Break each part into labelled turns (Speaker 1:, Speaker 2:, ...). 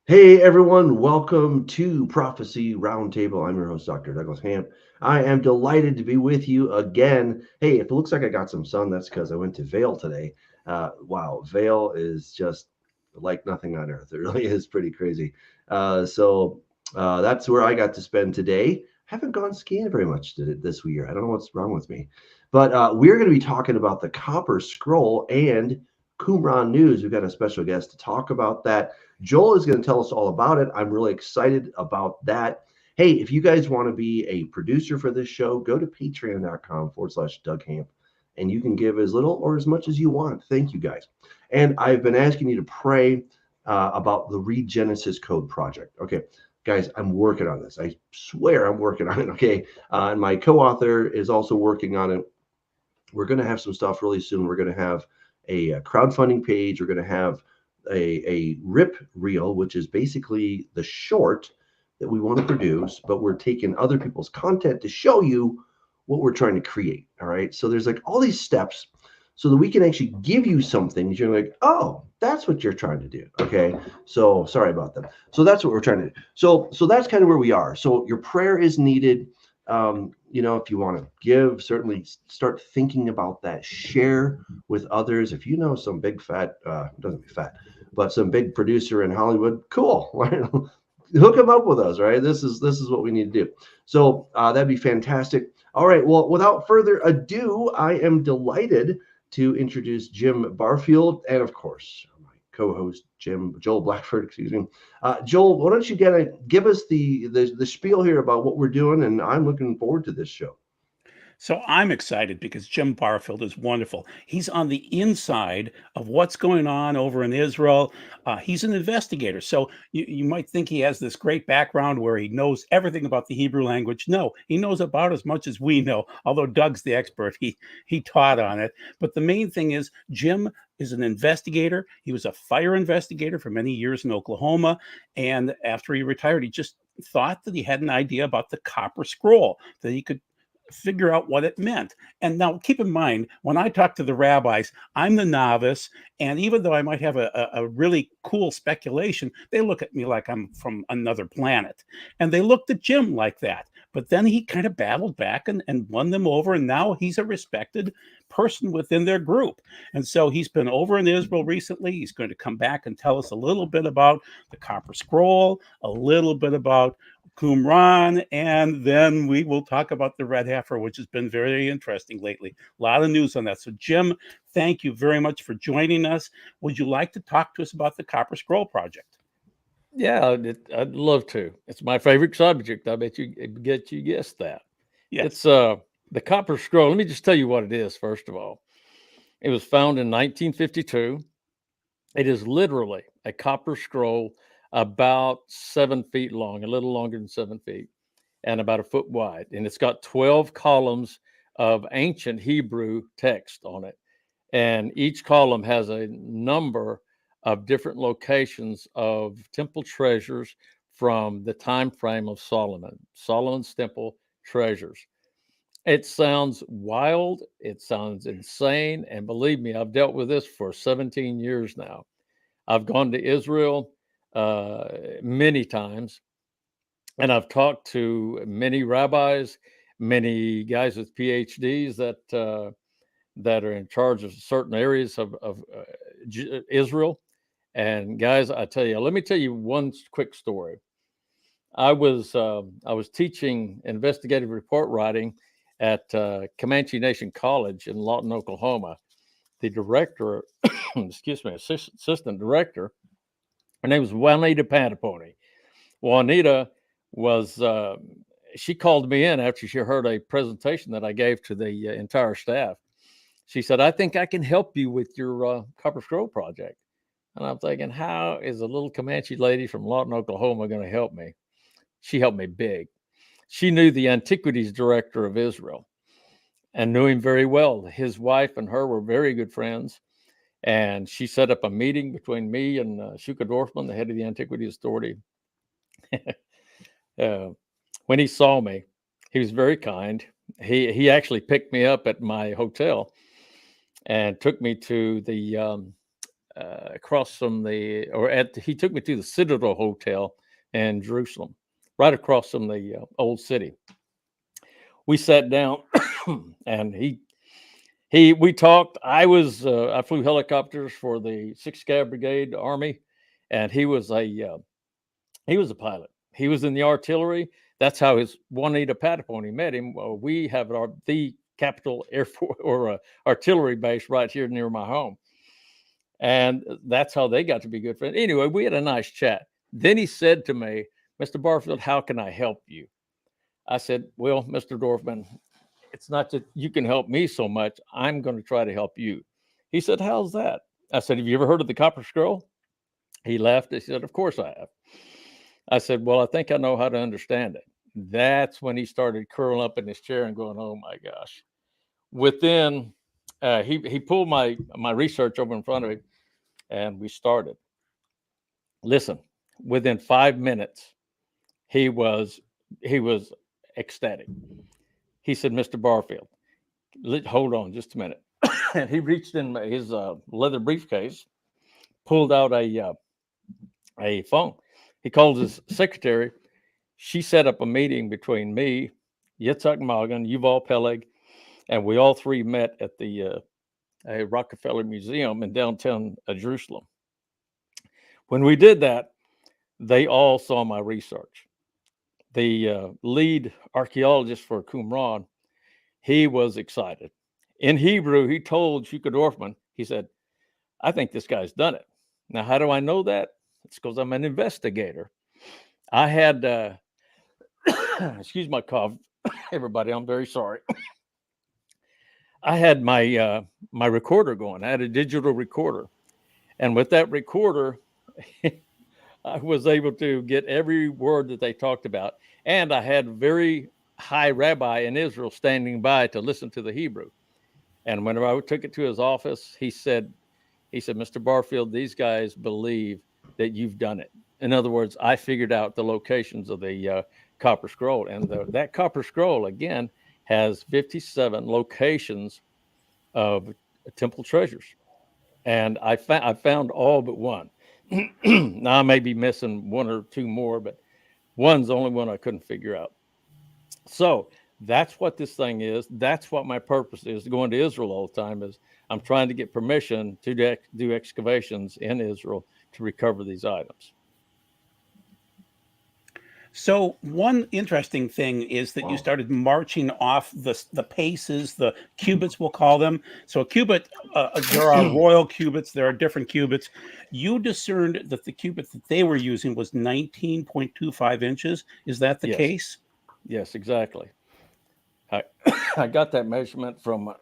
Speaker 1: Hey everyone, welcome to Prophecy Roundtable. I'm your host, Dr. Douglas Hamp. I am delighted to be with you again. Hey, if it looks like I got some sun, that's because I went to Vail today. Wow, Vail is just like nothing on earth. It really is pretty crazy. That's where I got to spend today. Haven't gone skiing very much this year. I don't know what's wrong with me. But we're going to be talking about the Copper Scroll and Qumran News. We've got a special guest to talk about that. Joel is going to tell us all about it. I'm really excited about that. Hey, if you guys want to be a producer for this show, go to patreon.com/Doug Hamp and you can give as little or as much as you want. Thank you guys. And I've been asking you to pray about the Read Genesis Code project. Okay, guys, I'm working on this. I swear I'm working on it. Okay. And my co author is also working on it. We're going to have some stuff really soon. We're going to have a crowdfunding page. We're going to have a rip reel, which is basically the short that we want to produce, but we're taking other people's content to show you what we're trying to create. All right. So there's like all these steps so that we can actually give you something. You're like, oh, that's what you're trying to do. Okay. So sorry about that. So that's what we're trying to do. So that's kind of where we are. So your prayer is needed. If you want to give, certainly start thinking about that. Share with others. If you know some big fat, doesn't be fat, but some big producer in Hollywood, cool. Hook them up with us, right? This is what we need to do. So that'd be fantastic. All right. Well, without further ado, I am delighted to introduce Jim Barfield and, of course, my co-host Joel Blackford. Excuse me. Joel, why don't you give us the spiel here about what we're doing, and I'm looking forward to this show.
Speaker 2: So I'm excited because Jim Barfield is wonderful. He's on the inside of what's going on over in Israel. He's an investigator. So you might think he has this great background where he knows everything about the Hebrew language. No, he knows about as much as we know, although Doug's the expert. He taught on it. But the main thing is Jim is an investigator. He was a fire investigator for many years in Oklahoma. And after he retired, he just thought that he had an idea about the Copper Scroll, that he could figure out what it meant. And now keep in mind, when I talk to the rabbis, I'm the novice. And even though I might have a really cool speculation, they look at me like I'm from another planet. And they looked at Jim like that. But then he kind of battled back and won them over. And now he's a respected person within their group. And so he's been over in Israel recently. He's going to come back and tell us a little bit about the Copper Scroll, a little bit about Qumran, and then we will talk about the red heifer, which has been very interesting lately. A lot of news on that. So, Jim, thank you very much for joining us. Would you like to talk to us about the Copper Scroll project?
Speaker 3: Yeah, I'd love to. It's my favorite subject. I bet you guessed that.
Speaker 2: Yes.
Speaker 3: It's the Copper Scroll. Let me just tell you what it is, first of all. It was found in 1952. It is literally a copper scroll about 7 feet long, a little longer than 7 feet, and about a foot wide. And it's got 12 columns of ancient Hebrew text on it. And each column has a number of different locations of temple treasures from the time frame of Solomon's temple treasures. It sounds wild. It sounds insane. And believe me, I've dealt with this for 17 years now. I've gone to Israel many times, and I've talked to many rabbis, many guys with PhDs that are in charge of certain areas of Israel. And guys, I tell you, let me tell you one quick story. I was teaching investigative report writing at Comanche Nation College in Lawton, Oklahoma. The director, excuse me, assistant director, her name was Juanita Pantaponi. Juanita was, she called me in after she heard a presentation that I gave to the entire staff. She said, I think I can help you with your Copper Scroll project. And I'm thinking, how is a little Comanche lady from Lawton, Oklahoma going to help me? She helped me big. She knew the antiquities director of Israel and knew him very well. His wife and her were very good friends. And she set up a meeting between me and Shuka Dorfman, the head of the Antiquities Authority. When he saw me, he was very kind. He actually picked me up at my hotel and took me to the across from he took me to the Citadel Hotel in Jerusalem, right across from the old city. We sat down and we talked. I flew helicopters for the 6th Cav Brigade Army, and he was a pilot. He was in the artillery. That's how his Juanita Patapone met him. We have the Capital Air Force or artillery base right here near my home. And that's how they got to be good friends. Anyway, we had a nice chat. Then he said to me, "Mr. Barfield, how can I help you?" I said, "Well, Mr. Dorfman, it's not that you can help me so much. I'm going to try to help you." He said, "How's that?" I said, "Have you ever heard of the Copper Scroll?" He laughed. He said, "Of course I have." I said, "Well, I think I know how to understand it." That's when he started curling up in his chair and going, "Oh my gosh." Within, he pulled my research over in front of him, and we started. Listen, within 5 minutes, he was ecstatic. He said, "Mr. Barfield, hold on just a minute." And he reached in his leather briefcase, pulled out a phone. He called his secretary. She set up a meeting between me, Yitzhak Magen, Yuval Peleg, and we all three met at the Rockefeller Museum in downtown Jerusalem. When we did that, they all saw my research. The lead archaeologist for Qumran, he was excited. In Hebrew, he told Shuka Dorfman, he said, "I think this guy's done it." Now, how do I know that? It's because I'm an investigator. I had, excuse my cough, everybody, I'm very sorry. I had my my recorder going. I had a digital recorder. And with that recorder, I was able to get every word that they talked about. And I had a very high rabbi in Israel standing by to listen to the Hebrew. And whenever I took it to his office, he said, "Mr. Barfield, these guys believe that you've done it." In other words, I figured out the locations of the Copper Scroll. And that Copper Scroll, again, has 57 locations of temple treasures. And I found all but one. Now I may be missing one or two more, but one's the only one I couldn't figure out. So that's what this thing is. That's what my purpose is, going to Israel all the time, is I'm trying to get permission to do excavations in Israel to recover these items.
Speaker 2: So one interesting thing is that you started marching off the paces, the cubits, we'll call them. So a cubit, there are royal cubits, there are different cubits. You discerned that the cubit that they were using was 19.25 inches. Is that the case?
Speaker 3: Yes, exactly. I got that measurement from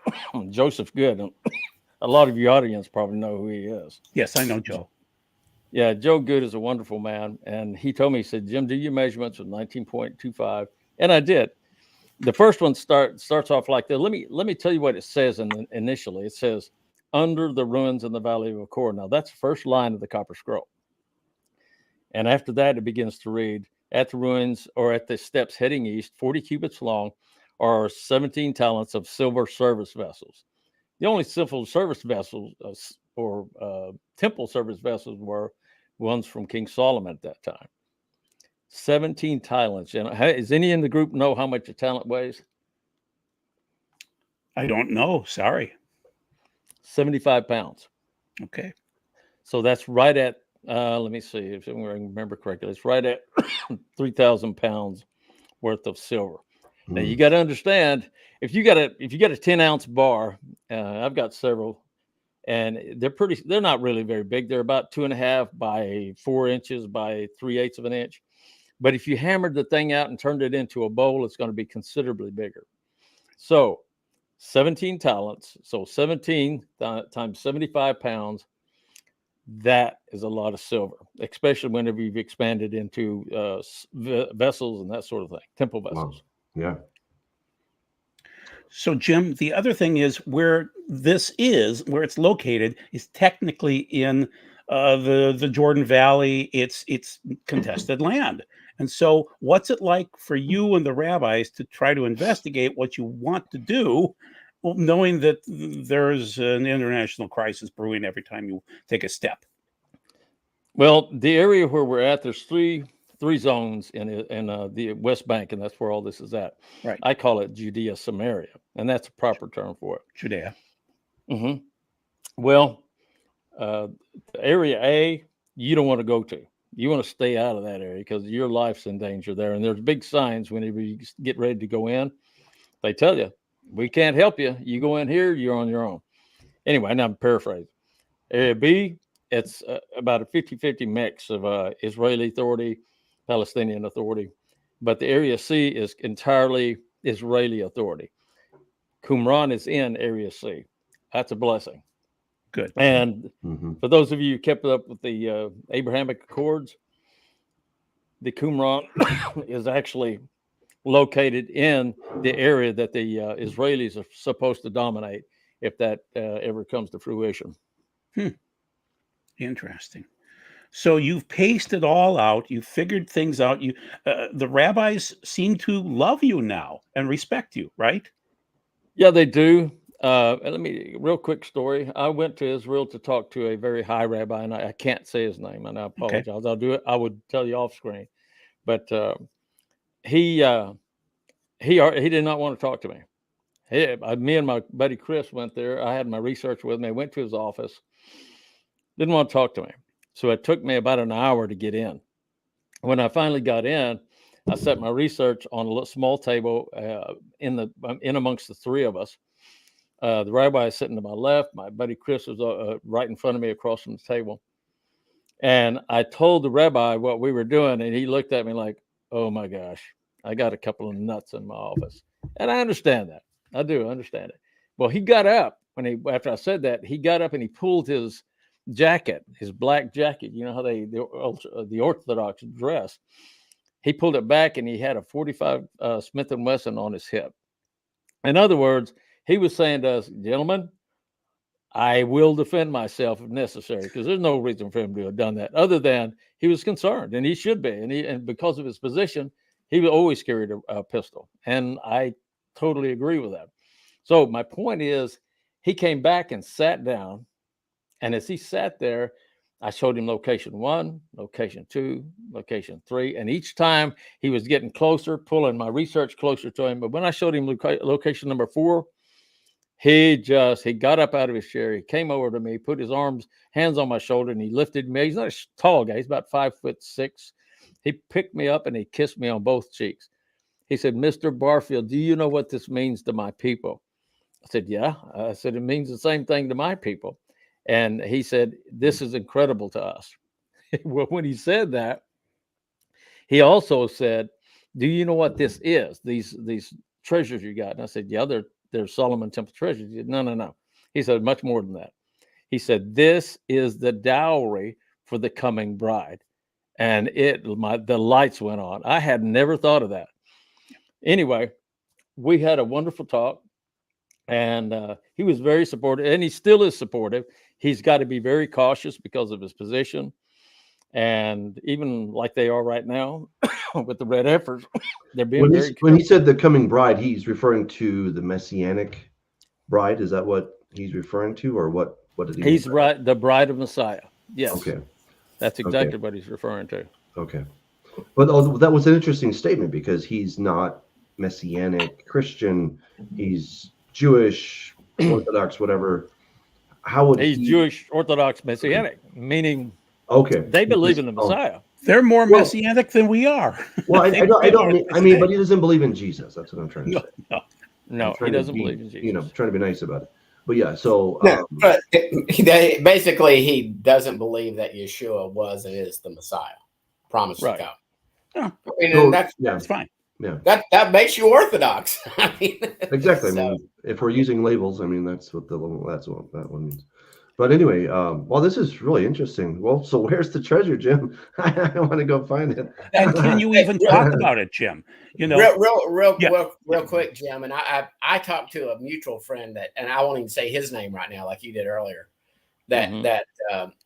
Speaker 3: Joseph Good. A lot of your audience probably know who he is.
Speaker 2: Yes, I know Joe.
Speaker 3: Yeah, Joe Good is a wonderful man. And he told me, he said, "Jim, do your measurements with 19.25. And I did. The first one starts off like that. Let me tell you what it says initially. It says, "Under the ruins in the Valley of Achor." Now, that's the first line of the Copper Scroll. And after that, it begins to read, "At the ruins or at the steps heading east, 40 cubits long, are 17 talents of silver service vessels." The only silver service vessels or temple service vessels were ones from King Solomon at that time. 17 talents. And does any in the group know how much a talent weighs?
Speaker 2: I don't know. Sorry.
Speaker 3: 75 pounds.
Speaker 2: Okay.
Speaker 3: So that's right at, let me see if I remember correctly. It's right at 3,000 pounds worth of silver. Now you got to understand, if you got a 10-ounce bar, I've got several, and they're not really very big. They're about 2.5 by 4 inches by 3/8 of an inch. But if you hammered the thing out and turned it into a bowl, it's going to be considerably bigger. So 17 talents, so 17 times 75 pounds, that is a lot of silver, especially whenever you've expanded into vessels and that sort of thing, temple vessels.
Speaker 1: Wow. Yeah.
Speaker 2: So, Jim, the other thing is where it's located is technically in the Jordan Valley. It's contested land. And so what's it like for you and the rabbis to try to investigate what you want to do Well, knowing that there's an international crisis brewing every time you take a step.
Speaker 3: Well, the area where we're at, there's three zones in the West Bank, and that's where all this is at.
Speaker 2: Right.
Speaker 3: I call it Judea Samaria, and that's a proper term for it.
Speaker 2: Judea.
Speaker 3: Mm-hmm. Well, the area A, you don't want to go to. You want to stay out of that area because your life's in danger there. And there's big signs whenever you get ready to go in. They tell you, we can't help you. You go in here, you're on your own. Anyway, now I'm paraphrasing. Area B, it's about a 50-50 mix of Israeli authority, Palestinian authority. But the area C is entirely Israeli authority. Qumran is in area C. That's a blessing.
Speaker 2: Good.
Speaker 3: And for those of you who kept up with the Abrahamic Accords, the Qumran is actually located in the area that the Israelis are supposed to dominate if that ever comes to fruition.
Speaker 2: Interesting. So you've paced it all out. You figured things out. The rabbis seem to love you now and respect you, right?
Speaker 3: Yeah, they do. Let me, real quick story. I went to Israel to talk to a very high rabbi, and I can't say his name, and I apologize. Okay. I'll do it. I would tell you off screen, but he did not want to talk to me. Me and my buddy Chris went there. I had my research with me. I went to his office. Didn't want to talk to me, so it took me about an hour to get in. When I finally got in, I set my research on a small table in amongst the three of us. The rabbi is sitting to my left. My buddy Chris was right in front of me across from the table. And I told the rabbi what we were doing, and he looked at me like, oh my gosh, I got a couple of nuts in my office. And I understand that. I do understand it. Well, he got up after I said that, he got up and he pulled his jacket, his black jacket. You know how the Orthodox dress. He pulled it back and he had a 45 Smith & Wesson on his hip. In other words, he was saying to us, gentlemen, I will defend myself if necessary, because there's no reason for him to have done that other than he was concerned, and he should be. And because of his position, he would always carry a pistol. And I totally agree with that. So my point is, he came back and sat down. And as he sat there, I showed him location 1, location 2, location 3. And each time he was getting closer, pulling my research closer to him. But when I showed him location number 4, he got up out of his chair. He came over to me, put his hands on my shoulder, and he lifted me. He's not a tall guy. He's about 5'6". He picked me up and he kissed me on both cheeks. He said, Mr. Barfield, do you know what this means to my people? I said, yeah. I said, it means the same thing to my people. And he said, this is incredible to us. Well, when he said that, he also said, do you know what this is? These treasures you got? And I said, yeah, they're Solomon Temple treasures. He said, no. He said, much more than that. He said, this is the dowry for the coming bride. And the lights went on. I had never thought of that. Anyway, we had a wonderful talk, and he was very supportive, and he still is supportive. He's got to be very cautious because of his position. And even like they are right now with the red heifers, they're being very careful.
Speaker 1: When he said the coming bride, he's referring to the Messianic bride. Is that what he's referring to, or what did he mean?
Speaker 3: He's right, the bride of Messiah. Yes.
Speaker 1: Okay.
Speaker 3: That's exactly what he's referring to.
Speaker 1: Okay. But that was an interesting statement, because he's not Messianic Christian. He's Jewish, Orthodox, whatever. How would
Speaker 3: he's Jewish, Orthodox, Messianic, meaning they believe in the Messiah.
Speaker 2: They're more Messianic than we are.
Speaker 1: Well, I don't mean, but he doesn't believe in Jesus. That's what I'm trying to say.
Speaker 3: No, he doesn't believe in Jesus.
Speaker 1: Trying to be nice about it. But yeah, so
Speaker 4: but basically, he doesn't believe that Yeshua was and is the Messiah, promised to God.
Speaker 2: Yeah.
Speaker 4: I mean,
Speaker 2: that's fine.
Speaker 1: Yeah,
Speaker 4: that makes you Orthodox. I mean,
Speaker 1: exactly. So. I mean, if we're using labels, I mean that's what that one means. But anyway, well, this is really interesting. Well, so where's the treasure, Jim? I want to go find it.
Speaker 2: And can you even talk about it, Jim?
Speaker 4: Real quick, Jim. And I talked to a mutual friend and I won't even say his name right now, like you did earlier. That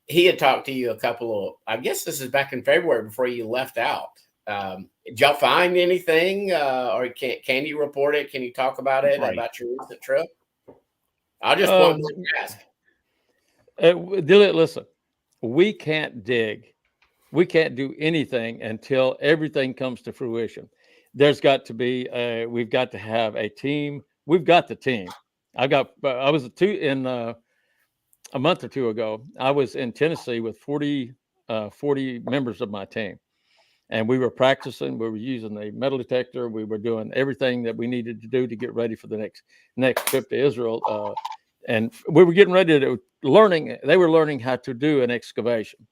Speaker 4: he had talked to you a couple of, I guess this is back in February before you left out. Did y'all find anything, or can you report it? Can you talk about it about your recent trip? I'll just point blank ask.
Speaker 3: Listen, we can't dig. We can't do anything until everything comes to fruition. There's got to be we've got to have a team. We've got the team. I was a month or two ago. I was in Tennessee with 40 members of my team, and we were practicing. We were using the metal detector. We were doing everything that we needed to do to get ready for the next trip to Israel. And we were getting ready to learning. They were learning how to do an excavation.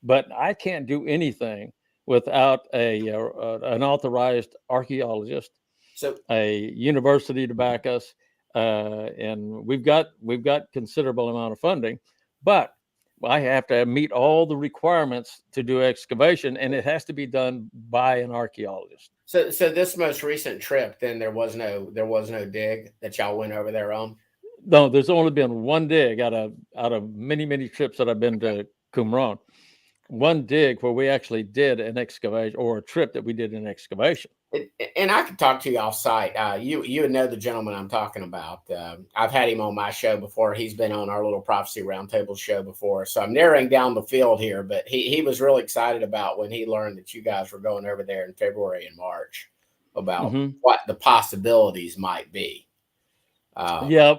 Speaker 3: But I can't do anything without an authorized archaeologist,
Speaker 4: so
Speaker 3: a university to back us, and we've got considerable amount of funding, but I have to meet all the requirements to do excavation, and it has to be done by an archaeologist.
Speaker 4: So this most recent trip, then there was no dig that y'all went over there on?
Speaker 3: No, there's only been one dig out of many trips that I've been to Qumran. One dig where we actually did an excavation, or a trip that we did an excavation.
Speaker 4: And I could talk to you off site. You would know the gentleman I'm talking about. I've had him on my show before. He's been on our little Prophecy Roundtable show before. So I'm narrowing down the field here, but he was really excited about when he learned that you guys were going over there in February and March about what the possibilities might be.
Speaker 3: Yeah,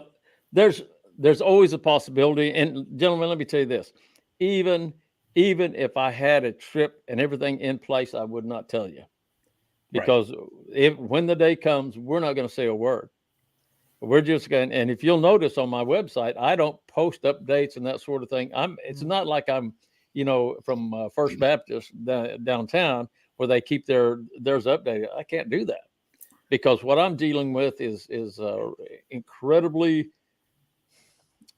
Speaker 3: there's always a possibility. And gentlemen, let me tell you this, even if I had a trip and everything in place, I would not tell you, because when the day comes, we're not going to say a word. We're just going, and if you'll notice on my website, I don't post updates and that sort of thing. It's not like I'm, from First Baptist downtown where they keep theirs updated. I can't do that, because what I'm dealing with is incredibly,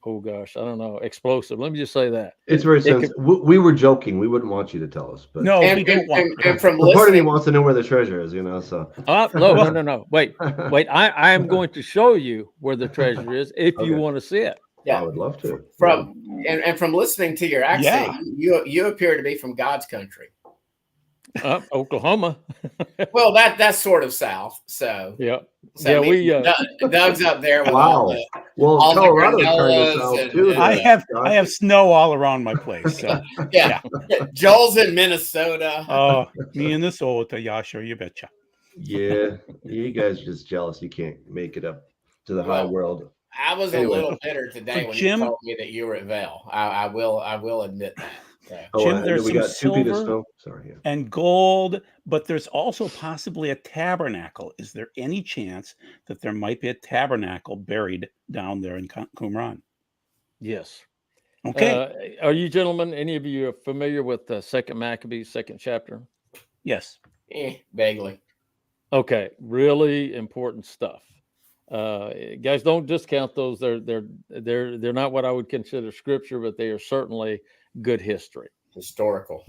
Speaker 3: oh gosh, I don't know, explosive. Let me just say that.
Speaker 1: It's very sensitive. We were joking. We wouldn't want you to tell us, but
Speaker 2: no, we don't want.
Speaker 4: And from
Speaker 1: part of me wants to know where the treasure is, So
Speaker 3: no. Wait. I am going to show you where the treasure is if you want to see it.
Speaker 1: Yeah, I would love to.
Speaker 4: From listening to your accent, you appear to be from God's country.
Speaker 3: Oklahoma.
Speaker 4: Well, that's sort of south. So
Speaker 3: yeah.
Speaker 4: So
Speaker 3: yeah,
Speaker 4: Doug's up there with
Speaker 1: all Colorado's kind of south too.
Speaker 2: I have snow all around my place. So
Speaker 4: yeah. Joel's in Minnesota.
Speaker 2: Oh, Minnesota, Yasha, you betcha.
Speaker 1: Yeah, you guys are just jealous you can't make it up to the high world.
Speaker 4: I was a little bitter today when you told me that you were at Vail. I will admit that.
Speaker 2: Jim, there's some silver and gold, but there's also possibly a tabernacle. Is there any chance that there might be a tabernacle buried down there in Qumran?
Speaker 3: Yes.
Speaker 2: Okay.
Speaker 3: Are you gentlemen, any of you are familiar with the Second Maccabees, 2nd chapter?
Speaker 2: Yes.
Speaker 4: Vaguely.
Speaker 3: Okay. Really important stuff. Guys, don't discount those. They're not what I would consider scripture, but they are certainly good history.
Speaker 4: Historical.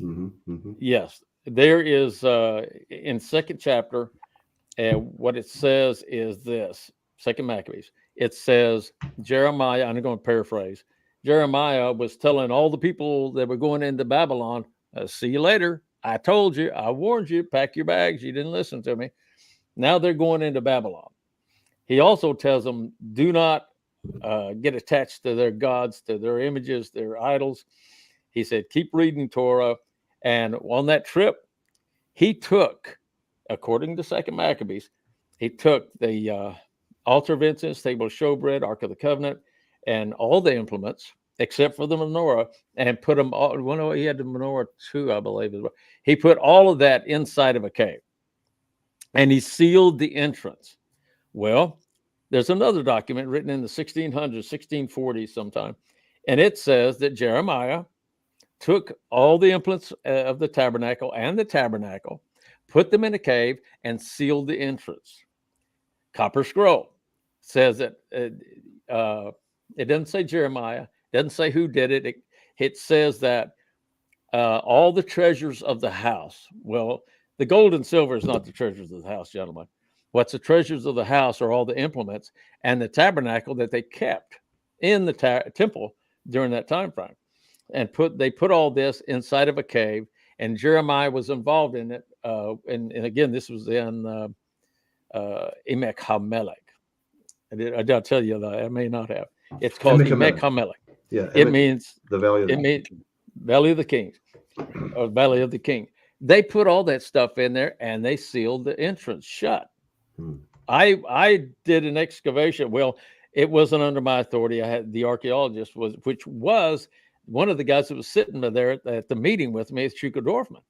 Speaker 3: Yes. There is in 2nd chapter, what it says is this, 2nd Maccabees. It says Jeremiah, I'm going to paraphrase. Jeremiah was telling all the people that were going into Babylon, see you later. I told you, I warned you, pack your bags. You didn't listen to me. Now they're going into Babylon. He also tells them, do not get attached to their gods, to their images, their idols. He said, keep reading Torah. And on that trip, he took, according to 2nd Maccabees, he took the altar of incense, table of showbread, Ark of the Covenant, and all the implements, except for the menorah, and put them all. Well, he had the menorah too, I believe. He put all of that inside of a cave, and he sealed the entrance. Well, there's another document written in the 1600s, 1640s sometime, and it says that Jeremiah took all the implements of the tabernacle and the tabernacle, put them in a cave, and sealed the entrance. Copper scroll says that it doesn't say Jeremiah, doesn't say who did it. It says that all the treasures of the house. Well, the gold and silver is not the treasures of the house, gentlemen. What's the treasures of the house are all the implements and the tabernacle that they kept in the temple during that time frame. And they put all this inside of a cave, and Jeremiah was involved in it. And again, this was in Emek HaMelech. Did I tell you that? I may not have. It's called
Speaker 1: Emek
Speaker 3: Hamelech.
Speaker 1: Yeah,
Speaker 3: It means
Speaker 1: the valley of
Speaker 3: it means Valley of the Kings, or Valley of the King. They put all that stuff in there and they sealed the entrance shut. I did an excavation. Well, it wasn't under my authority. I had the archaeologist which was one of the guys that was sitting there at the meeting with me. It's Shuka Dorfman.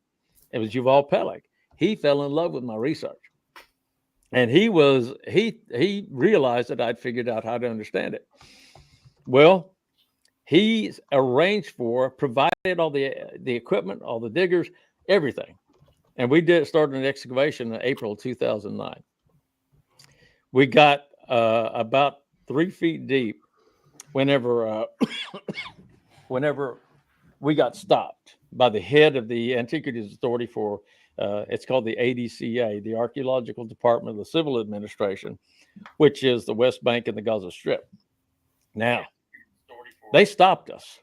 Speaker 3: It was Yuval Peleg. He fell in love with my research, and he realized that I'd figured out how to understand it. Well, he arranged provided all the equipment, all the diggers, everything. And we started an excavation in April 2009. We got about 3 feet deep whenever we got stopped by the head of the Antiquities Authority for, it's called the ADCA, the Archaeological Department of the Civil Administration, which is the West Bank and the Gaza Strip. Now, they stopped us.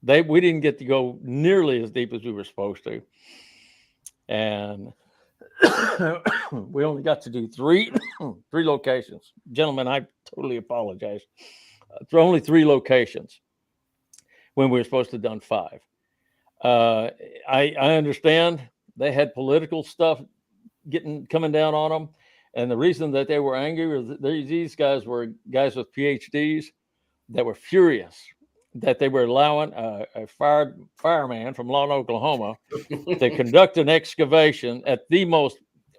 Speaker 3: We didn't get to go nearly as deep as we were supposed to. And we only got to do three locations. Gentlemen, I totally apologize. Only 3 locations when we were supposed to have done 5. I understand they had political stuff coming down on them. And the reason that they were angry was these guys were guys with PhDs that were furious that they were allowing a fireman from Lawton, Oklahoma, to conduct an excavation at the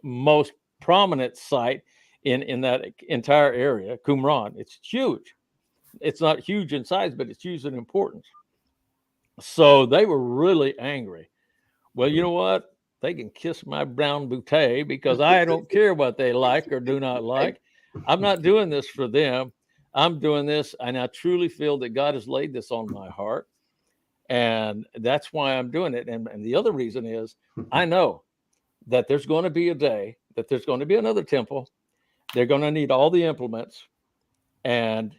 Speaker 3: most prominent site in that entire area, Qumran. It's huge. It's not huge in size, but it's huge in importance. So they were really angry. Well, you know what? They can kiss my brown bouquet because I don't care what they like or do not like. I'm not doing this for them. I'm doing this, and I truly feel that God has laid this on my heart, and that's why I'm doing it. And the other reason is I know that there's going to be a day that there's going to be another temple. They're going to need all the implements, and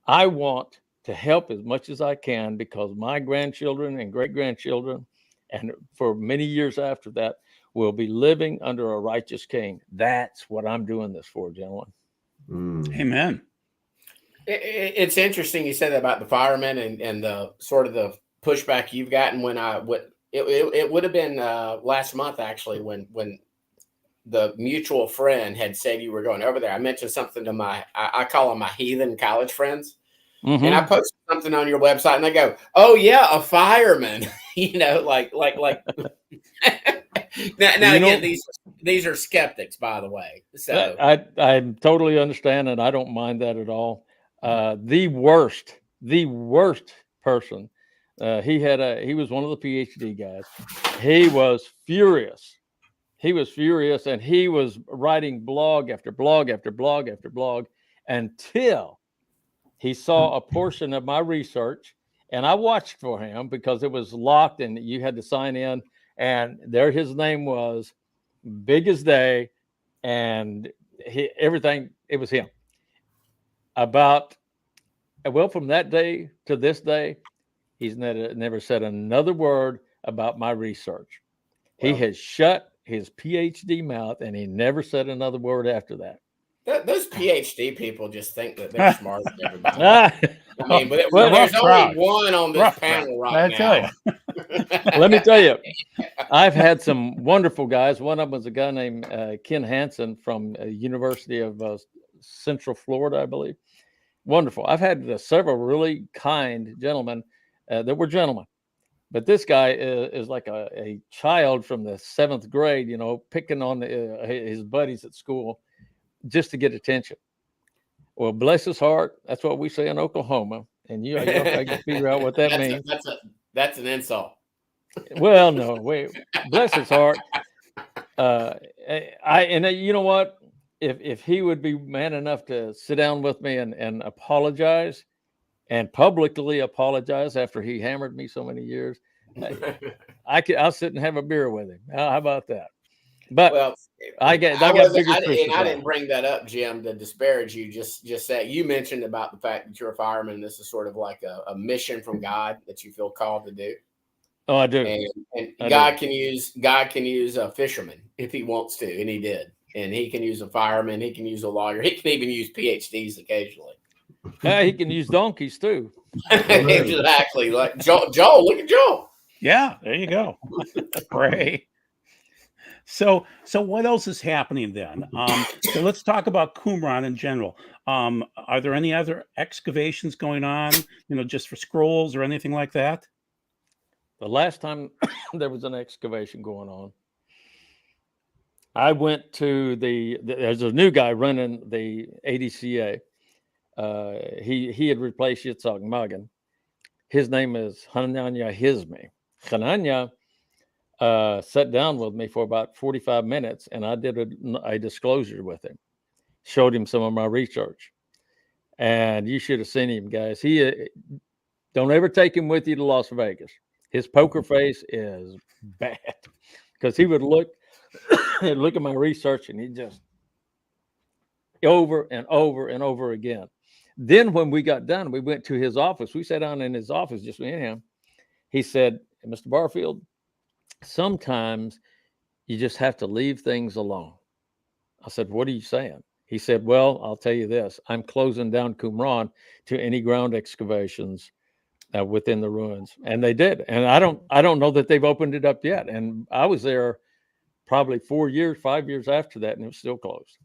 Speaker 3: I want to help as much as I can because my grandchildren and great-grandchildren, and for many years after that, will be living under a righteous king. That's what I'm doing this for, gentlemen.
Speaker 2: Amen.
Speaker 4: It's interesting you said that about the firemen and the sort of the pushback you've gotten when it would have been last month actually when the mutual friend had said you were going over there. I mentioned something to I call them my heathen college friends. Mm-hmm. And I posted something on your website and they go, "Oh yeah, a fireman." like now again, these are skeptics, by the way. So
Speaker 3: I totally understand, and I don't mind that at all. The worst person. He was one of the PhD guys. He was furious. And he was writing blog after blog after blog after blog until he saw a portion of my research, and I watched for him because it was locked and you had to sign in, and there his name was, big as day, and everything, it was him. From that day to this day, he's never said another word about my research. Well, he has shut his PhD mouth, and he never said another word after that.
Speaker 4: Those PhD people just think that they're smarter than everybody. I mean, but there's only one on this panel right now.
Speaker 3: Let me tell you, I've had some wonderful guys. One of them was a guy named Ken Hansen from University of Central Florida, I believe. Wonderful. I've had several really kind gentlemen that were gentlemen. But this guy is like a child from the 7th grade, picking on his buddies at school just to get attention. Well, bless his heart. That's what we say in Oklahoma. And I can figure out what that means.
Speaker 4: That's an insult.
Speaker 3: Well, no, wait. Bless his heart. You know what? If he would be man enough to sit down with me and apologize and publicly apologize after he hammered me so many years, I'll sit and have a beer with him. How about that? But I didn't
Speaker 4: bring that up, Jim, to disparage you. Just that you mentioned about the fact that you're a fireman. This is sort of like a mission from God that you feel called to do.
Speaker 3: Oh, I do.
Speaker 4: And God can use a fisherman if he wants to, and he did. and he can use a fireman, he can use a lawyer, he can even use PhDs occasionally.
Speaker 3: He can use donkeys too.
Speaker 4: Exactly, like Joel. Look at Joel.
Speaker 2: Yeah, there you go. Pray. So what else is happening then? So let's talk about Qumran in general. Are there any other excavations going on, just for scrolls or anything like that?
Speaker 3: The last time there was an excavation going on, I went to there's a new guy running the ADCA. He had replaced Yitzhak Magen. His name is Hananya Hizmi. Hananya sat down with me for about 45 minutes, and I did a disclosure with him, showed him some of my research. And you should have seen him, guys. Don't ever take him with you to Las Vegas. His poker face is bad, because he would look at my research, and he just over and over and over again. Then when we got done, we went to his office. We sat down in his office, just me and him. He said, "Mr. Barfield, sometimes you just have to leave things alone." I said, "What are you saying?" He said, "Well, I'll tell you this. I'm closing down Qumran to any ground excavations within the ruins." And they did. And I don't know that they've opened it up yet. And I was there probably 5 years after that, and it was still closed.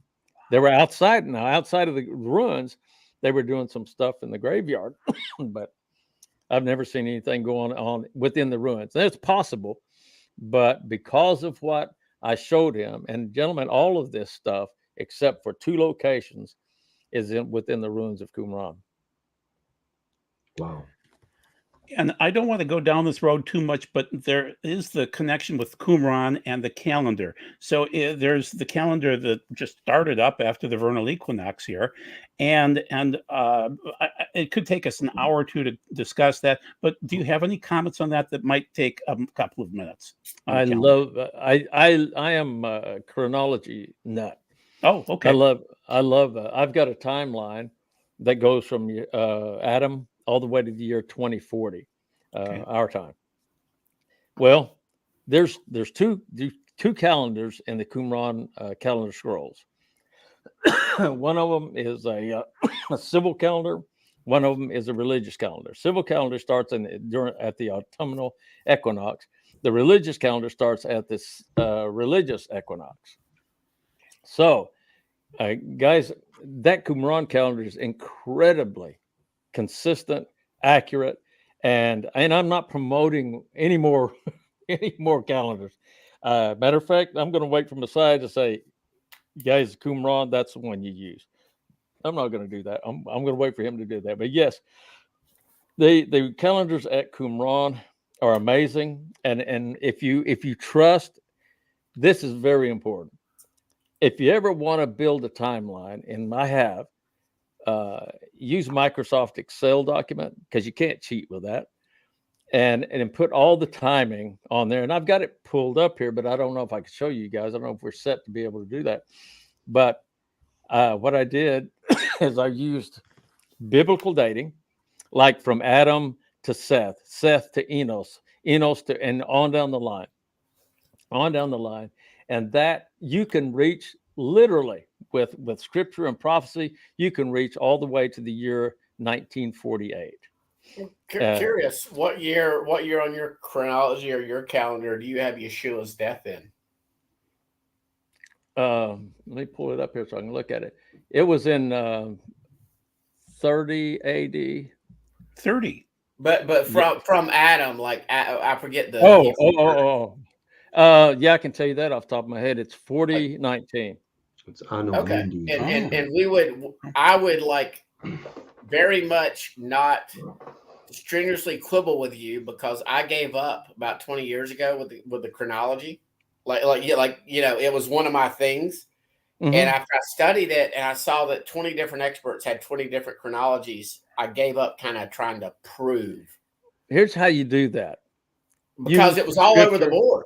Speaker 3: They were outside of the ruins. They were doing some stuff in the graveyard, but I've never seen anything going on within the ruins. And it's possible, but because of what I showed him, and gentlemen, all of this stuff, except for 2 locations, is within the ruins of Qumran.
Speaker 1: Wow.
Speaker 2: And I don't want to go down this road too much, but there is the connection with Qumran and the calendar. So there's the calendar that just started up after the vernal equinox here, and it could take us an hour or two to discuss that. But do you have any comments on that might take a couple of minutes?
Speaker 3: I am a chronology nut.
Speaker 2: Oh, okay.
Speaker 3: I love. I've got a timeline that goes from Adam all the way to the year 2040, okay, our time. Well, there's two calendars in the Qumran calendar scrolls. One of them is a civil calendar. One of them is a religious calendar. Civil calendar starts at the autumnal equinox. The religious calendar starts at this religious equinox. So, guys, that Qumran calendar is incredibly consistent, accurate, and I'm not promoting any more calendars. Matter of fact, I'm going to wait for Messiah to say, "Guys, Qumran, that's the one you use." I'm not going to do that. I'm going to wait for him to do that. But yes, the calendars at Qumran are amazing, and if you trust, this is very important. If you ever want to build a timeline, and I have, use Microsoft Excel document, because you can't cheat with that, and put all the timing on there. And I've got it pulled up here, but I don't know if I can show you guys. I don't know if we're set to be able to do that. But what I did is I used biblical dating, like from Adam to Seth, Seth to Enos, Enos to, and on down the line, and that you can reach literally with scripture and prophecy. You can reach all the way to the year 1948.
Speaker 4: Curious, what year on your chronology or your calendar do you have Yeshua's death in?
Speaker 3: Let me pull it up here so I can look at it. It was in 30 AD.
Speaker 2: 30.
Speaker 4: But from Adam, like I forget the.
Speaker 3: Yeah, I can tell you that off the top of my head. It's 4019.
Speaker 1: It's okay,
Speaker 4: and I would like very much not strenuously quibble with you, because I gave up about 20 years ago with the chronology. It was one of my things. Mm-hmm. And after I studied it and I saw that 20 different experts had 20 different chronologies, I gave up kind of trying to prove.
Speaker 3: Here's how you do that.
Speaker 4: Because it was all over the board.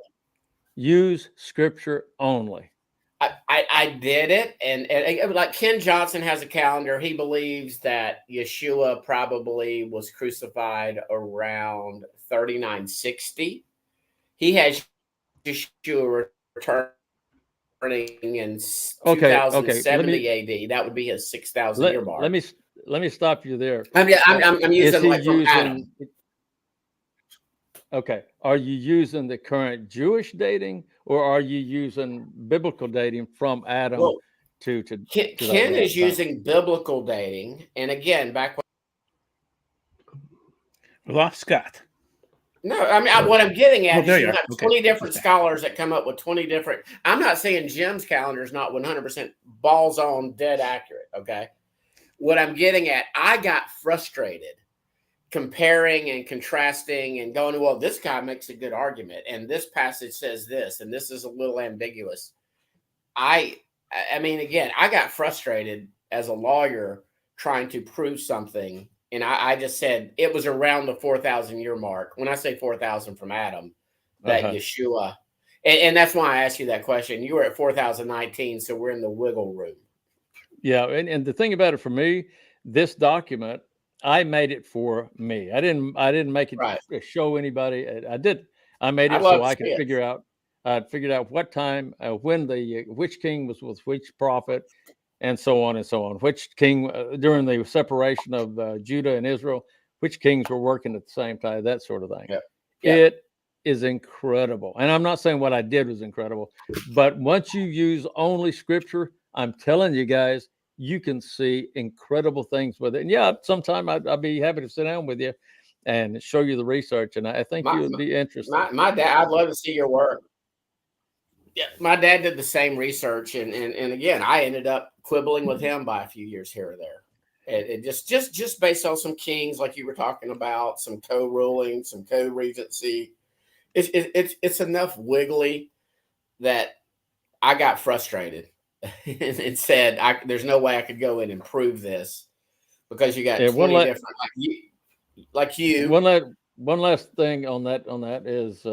Speaker 3: Use scripture only.
Speaker 4: I did it. And like Ken Johnson has a calendar. He believes that Yeshua probably was crucified around 3960. He has Yeshua return in
Speaker 3: Okay.
Speaker 4: 2070 AD. That would be his 6,000 year mark.
Speaker 3: Let me stop you there.
Speaker 4: I'm using like from Adam.
Speaker 3: Okay. Are you using the current Jewish dating, or are you using biblical dating from Adam to
Speaker 4: Ken is using biblical dating, and again, back when
Speaker 2: we lost Scott.
Speaker 4: No, I mean, what I'm getting at is you have 20 different
Speaker 2: Okay.
Speaker 4: scholars that come up with 20 different. I'm not saying Jim's calendar is not 100% balls on dead accurate. Okay. What I'm getting at, I got frustrated comparing and contrasting and going, well, this guy makes a good argument, and this passage says this, and this is a little ambiguous. I mean, again, I got frustrated as a lawyer trying to prove something. And I just said it was around the 4,000 year mark. When I say 4,000 from Adam, that Yeshua, and that's why I asked you that question. You were at 4,019, so we're in the wiggle room.
Speaker 3: Yeah, and the thing about it for me, this document, I made it for me. I didn't make it to show anybody. I made it so I could figure out. I figured out what time, when which king was with which prophet, and so on and so on. Which king during the separation of Judah and Israel, which kings were working at the same time, that sort of thing.
Speaker 4: Yeah.
Speaker 3: It is incredible. And I'm not saying what I did was incredible, but once you use only scripture, I'm telling you guys, you can see incredible things with it. And yeah, sometime I'd be happy to sit down with you and show you the research. And I think you would be interested.
Speaker 4: My dad, I'd love to see your work. Yeah, my dad did the same research, and again, I ended up quibbling with him by a few years here or there. It just based on some kings, like you were talking about, some co-ruling, some co-regency. It's enough wiggly that I got frustrated and said, "There's no way I could go in and prove this because you got 20 different like you."
Speaker 3: One last thing on that is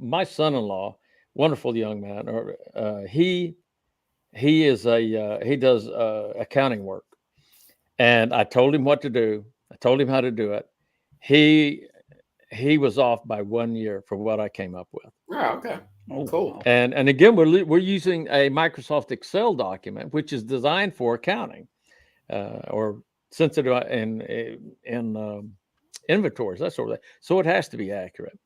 Speaker 3: my son-in-law. Wonderful young man. He does accounting work, and I told him what to do. I told him how to do it. He was off by 1 year from what I came up with.
Speaker 4: Oh, okay. Oh, cool.
Speaker 3: And again, we're using a Microsoft Excel document, which is designed for accounting or sensitive in inventories, that sort of thing. So it has to be accurate.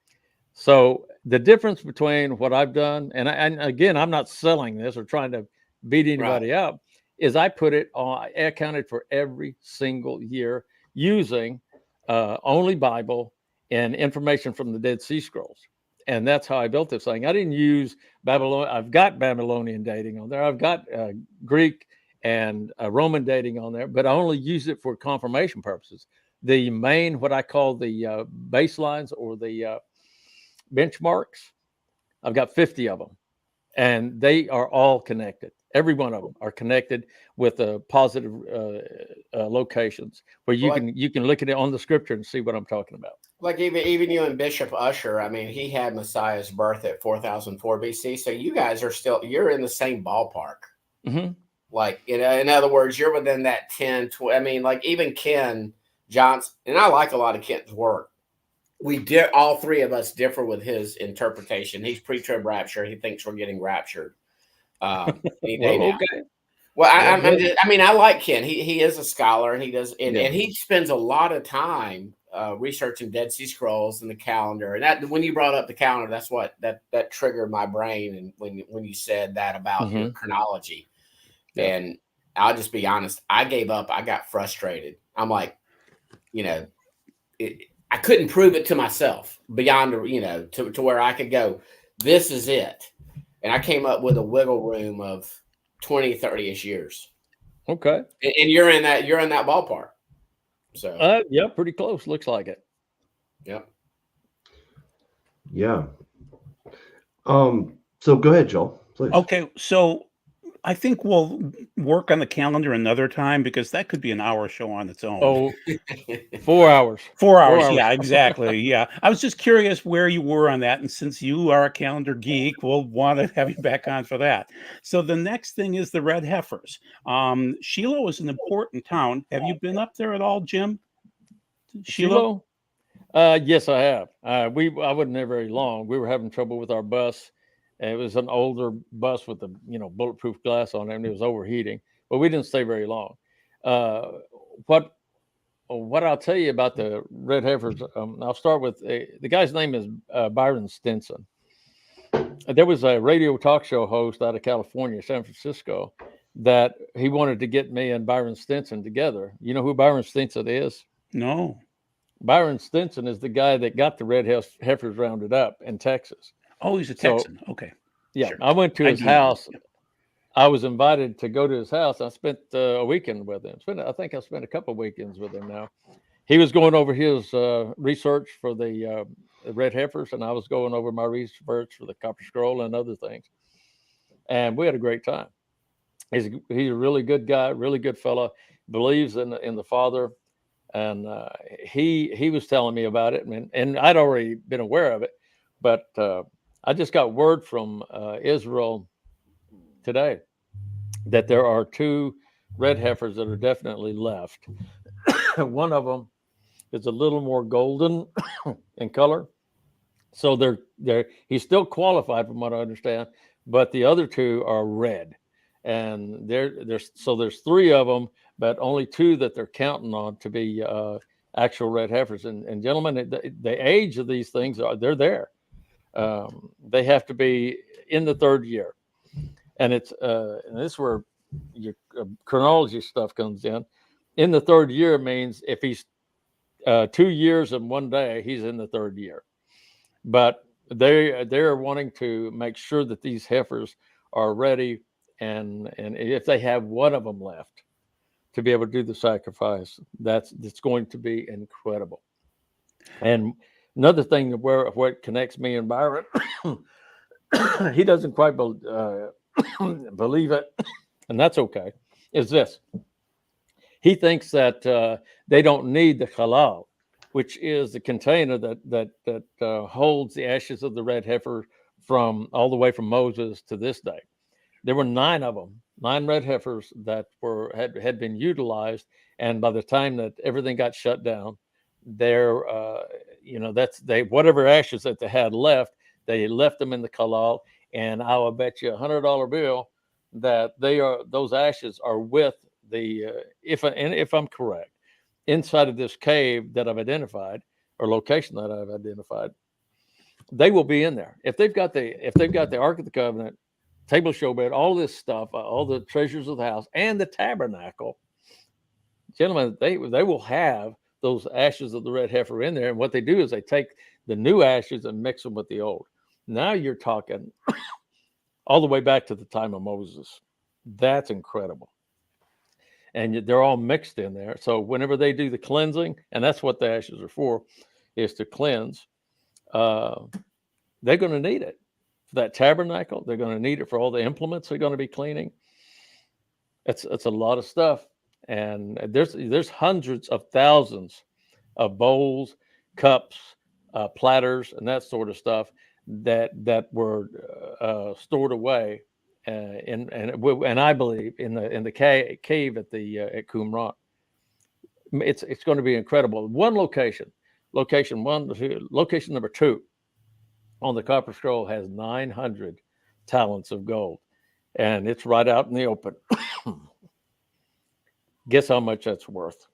Speaker 3: So the difference between what I've done, and again, I'm not selling this or trying to beat anybody up, is I put it on, I accounted for every single year using only Bible and information from the Dead Sea Scrolls. And that's how I built this thing. I didn't use Babylon. I've got Babylonian dating on there. I've got Greek and Roman dating on there, but I only use it for confirmation purposes. The main, what I call the baselines or the benchmarks, I've got 50 of them, and they are all connected. Every one of them are connected with positive locations where you can look at it on the scripture and see what I'm talking about.
Speaker 4: Like even you and Bishop Usher, I mean, he had Messiah's birth at 4004 BC. So you guys are you're in the same ballpark.
Speaker 3: Mm-hmm.
Speaker 4: Like, in other words, you're within that 10, 20. I mean, like even Ken Johnson, and I like a lot of Ken's work. All three of us differ with his interpretation. He's pre-trib rapture. He thinks we're getting raptured. Okay. Well, I mean, I like Ken. He is a scholar, and he does, and he spends a lot of time researching Dead Sea Scrolls and the calendar. And that, when you brought up the calendar, that's what that triggered my brain. And when you said that about your chronology, and I'll just be honest, I gave up. I got frustrated. I'm like, I couldn't prove it to myself beyond, to where I could go, this is it. And I came up with a wiggle room of 20, 30-ish years.
Speaker 3: Okay.
Speaker 4: And you're in that ballpark. So
Speaker 3: yeah, pretty close. Looks like it.
Speaker 4: Yep.
Speaker 1: Yeah. So go ahead, Joel, please.
Speaker 2: Okay. So I think we'll work on the calendar another time, because that could be an hour show on its own.
Speaker 3: Oh, 4 hours.
Speaker 2: 4 hours. Yeah, exactly. Yeah. I was just curious where you were on that. And since you are a calendar geek, we'll want to have you back on for that. So the next thing is the red heifers. Shiloh is an important town. Have you been up there at all, Jim? Shiloh?
Speaker 3: Yes, I have. I wasn't there very long. We were having trouble with our bus, And it was an older bus with the bulletproof glass on it, and it was overheating. But we didn't stay very long. What I'll tell you about the red heifers, I'll start with the guy's name is Byron Stinson. There was a radio talk show host out of California, San Francisco, that he wanted to get me and Byron Stinson together. You know who Byron Stinson is?
Speaker 2: No.
Speaker 3: Byron Stinson is the guy that got the red heifers rounded up in Texas.
Speaker 2: Oh, he's a Texan. Okay.
Speaker 3: Yeah,
Speaker 2: Sure.
Speaker 3: I went to his house. I was invited to go to his house. I spent a weekend with him. I think I spent a couple of weekends with him now. He was going over his research for the red heifers, and I was going over my research for the copper scroll and other things. And we had a great time. He's a really good guy, really good fellow, believes in the Father. And he was telling me about it, and I'd already been aware of it. But I just got word from Israel today that there are 2 red heifers that are definitely left. One of them is a little more golden in color, so he's still qualified from what I understand, but the other 2 are red, and there's 3 of them, but only 2 that they're counting on to be actual red heifers. And gentlemen, the age of these things they're there. They have to be in the 3rd year. And it's and this is where your chronology stuff comes in. In the 3rd year means if he's 2 years and 1 day, he's in the 3rd year. But they're wanting to make sure that these heifers are ready, and if they have one of them left to be able to do the sacrifice, that's going to be incredible. And another thing where what connects me and Byron, he doesn't quite believe it, and that's okay, is this. He thinks that they don't need the halal, which is the container that holds the ashes of the red heifer from all the way from Moses to this day. There were 9 of them, 9 red heifers that had been utilized, and by the time that everything got shut down, whatever ashes that they had left, they left them in the halal. And I will bet you $100 bill that those ashes are with the if I'm correct, inside of this cave that I've identified, or location that I've identified, they will be in there. If they've got the Ark of the Covenant, table showbread, all this stuff, all the treasures of the house, and the tabernacle, gentlemen, they will have those ashes of the red heifer in there. And what they do is they take the new ashes and mix them with the old. Now you're talking all the way back to the time of Moses. That's incredible. And they're all mixed in there. So whenever they do the cleansing, and that's what the ashes are for, is to cleanse, they're going to need it for that tabernacle. They're going to need it for all the implements they're going to be cleaning. It's a lot of stuff. And there's hundreds of thousands of bowls, cups, platters, and that sort of stuff that were stored away, and I believe in the cave at Qumran. It's going to be incredible. Location number 2 on the copper scroll has 900 talents of gold, and it's right out in the open. Guess how much that's worth?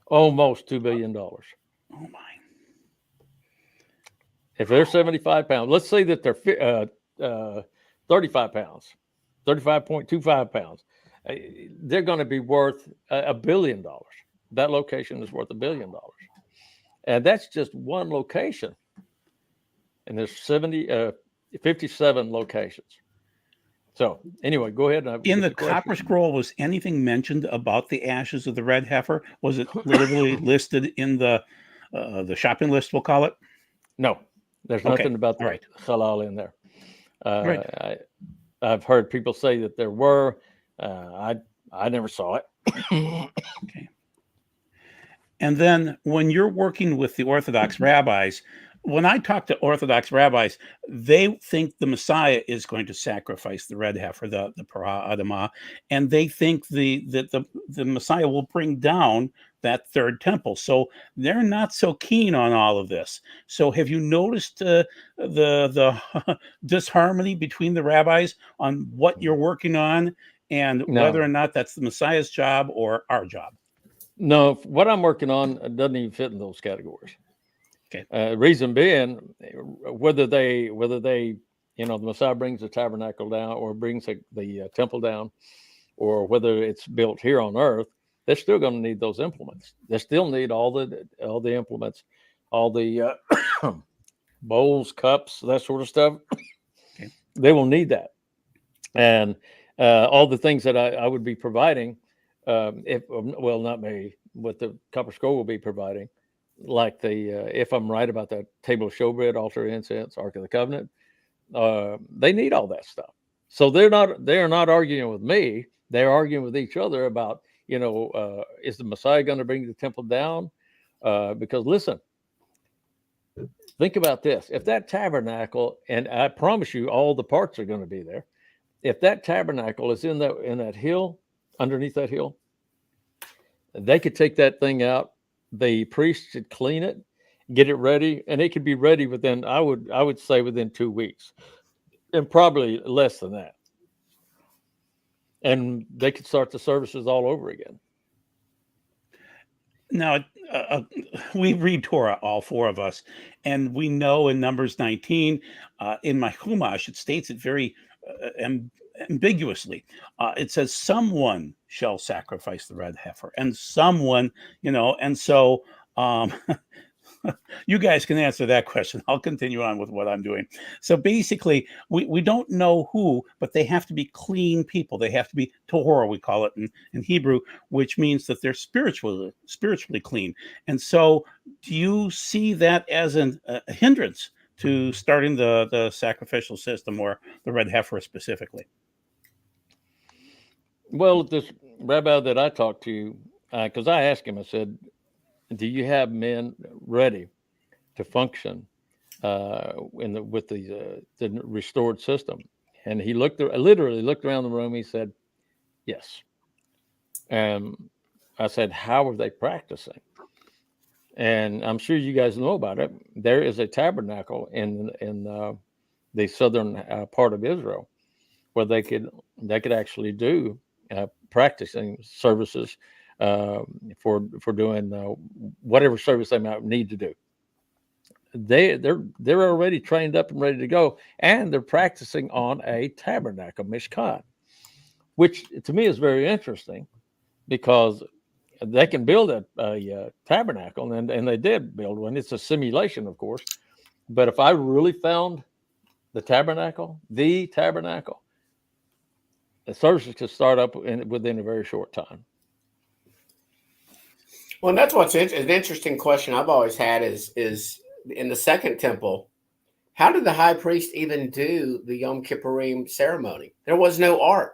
Speaker 3: Almost $2 billion.
Speaker 2: Oh my.
Speaker 3: If they're 75 pounds, let's say that they're 35 pounds, 35.25 pounds, they're going to be worth $1 billion. That location is worth $1 billion. And that's just one location. And there's 57 locations. So anyway, go ahead.
Speaker 2: In the copper scroll, was anything mentioned about the ashes of the red heifer? Was it literally listed in the shopping list, we'll call it?
Speaker 3: No, there's nothing about the halal in there. I've heard people say that there were. I never saw it.
Speaker 2: Okay. And then when you're working with the Orthodox rabbis, when I talk to Orthodox rabbis, they think the Messiah is going to sacrifice the red heifer, the parah adamah, and they think the Messiah will bring down that third temple. So they're not so keen on all of this. So have you noticed the disharmony between the rabbis on what you're working on and whether or not that's the Messiah's job or our job?
Speaker 3: No, what I'm working on doesn't even fit in those categories.
Speaker 2: Okay.
Speaker 3: Reason being, whether they, the Messiah brings the tabernacle down or brings the temple down, or whether it's built here on earth, they're still going to need those implements. They still need all the implements, all the bowls, cups, that sort of stuff.
Speaker 2: Okay.
Speaker 3: They will need that, and all the things that I would be providing. Not me, what the copper scroll will be providing, like if I'm right about that table of showbread, altar of incense, Ark of the Covenant, they need all that stuff. So they are not arguing with me. They're arguing with each other about, is the Messiah going to bring the temple down? Because listen, think about this. If that tabernacle, and I promise you all the parts are going to be there, if that tabernacle is in that hill, underneath that hill, they could take that thing out. The priest should clean it, get it ready, and it could be ready within, I would say, within 2 weeks, and probably less than that. And they could start the services all over again.
Speaker 2: Now, we read Torah, all four of us, and we know in Numbers 19, in my Chumash, it states it very ambiguously. It says, someone shall sacrifice the red heifer, and someone, and so you guys can answer that question. I'll continue on with what I'm doing. So basically, we don't know who, but they have to be clean people. They have to be Tahora, we call it in Hebrew, which means that they're spiritually clean. And so do you see that as a hindrance to starting the sacrificial system, or the red heifer specifically?
Speaker 3: Well, this rabbi that I talked to, because I asked him, I said, do you have men ready to function with the restored system? And he literally looked around the room. He said, yes. And I said, how are they practicing? And I'm sure you guys know about it. There is a tabernacle in the southern part of Israel where they could actually do practicing services for doing whatever service they might need to do. They're already trained up and ready to go, and they're practicing on a tabernacle, mishkan, which to me is very interesting, because they can build a tabernacle, and they did build one. It's a simulation, of course, but if I really found the tabernacle, the services could start up within a very short time.
Speaker 4: Well, and that's what's an interesting question I've always had is in the second temple, how did the high priest even do the Yom Kippurim ceremony? There was no ark.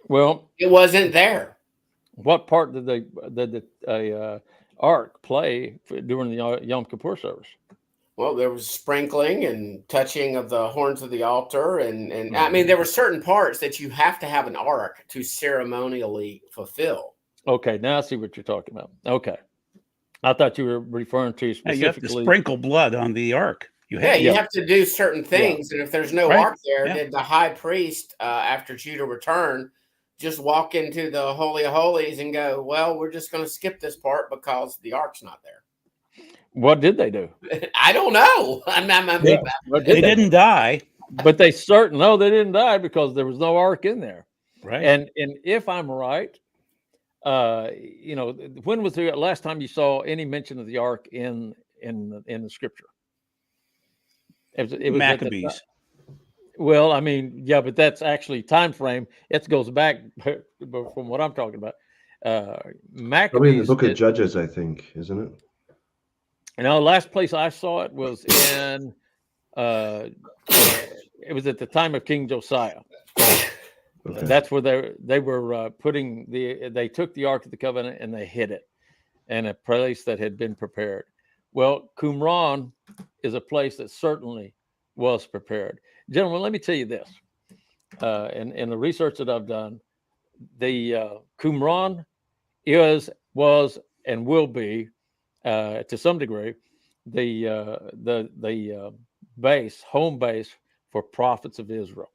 Speaker 3: Well,
Speaker 4: it wasn't there.
Speaker 3: What part did the ark play during the Yom Kippur service?
Speaker 4: Well, there was sprinkling and touching of the horns of the altar, and I mean, there were certain parts that you have to have an ark to ceremonially fulfill.
Speaker 3: Okay, now I see what you're talking about. Okay, I thought you were referring to specifically.
Speaker 2: You have to sprinkle blood on the ark.
Speaker 4: You have to do certain things, and if there's no ark there, did the high priest, after Judah returned, just walk into the Holy of Holies and go, well, we're just going to skip this part because the ark's not there?
Speaker 3: What did they do?
Speaker 4: I don't know.
Speaker 2: They didn't die.
Speaker 3: But they didn't die because there was no ark in there.
Speaker 2: Right.
Speaker 3: And if I'm right, when was the last time you saw any mention of the ark in the scripture? It was
Speaker 2: Maccabees.
Speaker 3: Well, I mean, yeah, but that's actually time frame. It goes back from what I'm talking about. Maccabees.
Speaker 1: Probably in the book of Judges, I think, isn't it?
Speaker 3: Last place I saw it was in. It was at the time of King Josiah. Okay. That's where they were they took the Ark of the Covenant and they hid it in a place that had been prepared. Well, Qumran is a place that certainly was prepared. Gentlemen, let me tell you this. In the research that I've done, the Qumran was, and will be, to some degree, the home base for prophets of Israel.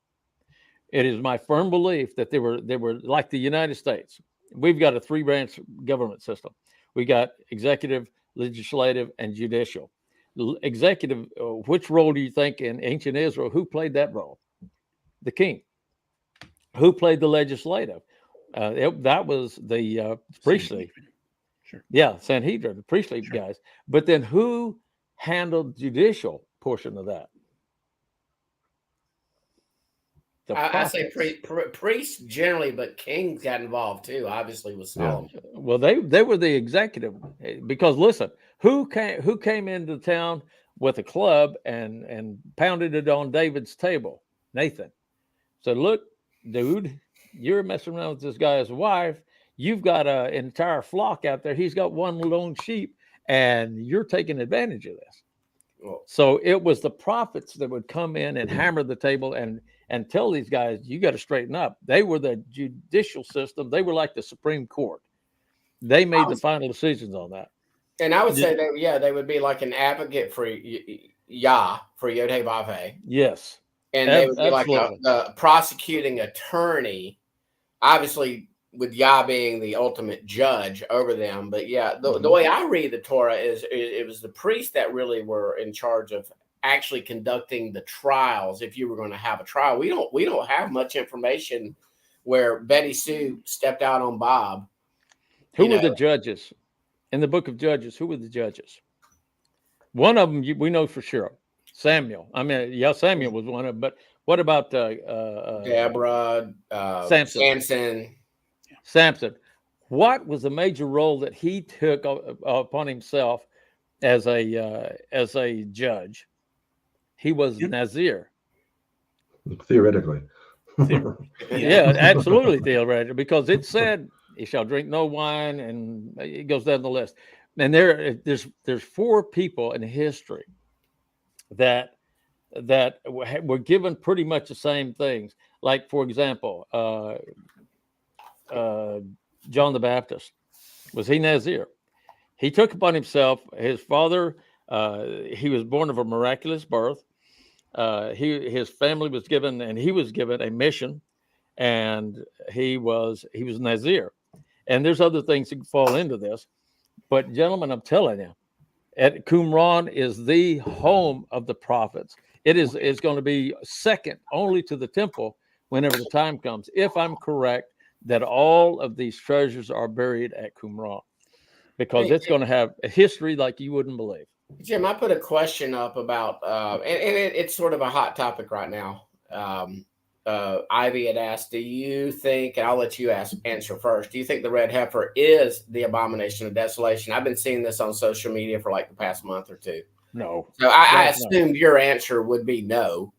Speaker 3: It is my firm belief that they were like the United States. We've got a 3-branch government system. We got executive, legislative, and judicial. Executive, which role do you think in ancient Israel, who played that role? The king. Who played the legislative? That was the priestly.
Speaker 2: Sure.
Speaker 3: Yeah, Sanhedrin, the priestly guys. But then who handled the judicial portion of that?
Speaker 4: I say priests generally, but kings got involved too. Obviously, with Solomon.
Speaker 3: Yeah. Well, they were the executive, because listen, who came into town with a club and pounded it on David's table? Nathan. So look, dude, you're messing around with this guy's wife. You've got an entire flock out there. He's got one lone sheep, and you're taking advantage of this. Well, so it was the prophets that would come in and hammer the table and tell these guys, you got to straighten up. They were the judicial system. They were like the Supreme Court. They made the final decisions on that.
Speaker 4: And I would say that, they would be like an advocate for Yah, for Yod-Heh-Vav-Heh.
Speaker 3: Yes.
Speaker 4: And they would be like a prosecuting attorney, obviously with Yah being the ultimate judge over them. But the way I read the Torah is it was the priests that really were in charge of actually conducting the trials. If you were going to have a trial, we don't have much information where Betty Sue stepped out on Bob.
Speaker 3: Who were the judges in the book of Judges? Who were the judges? One of them we know for sure. Samuel. I mean, Samuel was one of them. But what about
Speaker 4: Deborah,
Speaker 3: Samson? What was the major role that he took upon himself as a judge? He was Nazir.
Speaker 1: Theoretically.
Speaker 3: Yeah, absolutely theoretically, because it said he shall drink no wine, and it goes down the list. And there's 4 people in history that were given pretty much the same things. Like, for example, John the Baptist. Was he Nazir? He took upon himself, his father, he was born of a miraculous birth. His family was given, and he was given a mission, and he was Nazir. And there's other things that fall into this. But gentlemen, I'm telling you, at Qumran is the home of the prophets. It's going to be second only to the temple whenever the time comes, if I'm correct, that all of these treasures are buried at Qumran, because it's going to have a history like you wouldn't believe.
Speaker 4: Jim, I put a question up about, it's sort of a hot topic right now. Ivy had asked, do you think, and I'll let you answer first, do you think the red heifer is the abomination of desolation? I've been seeing this on social media for like the past month or two.
Speaker 3: No.
Speaker 4: So I assumed your answer would be no.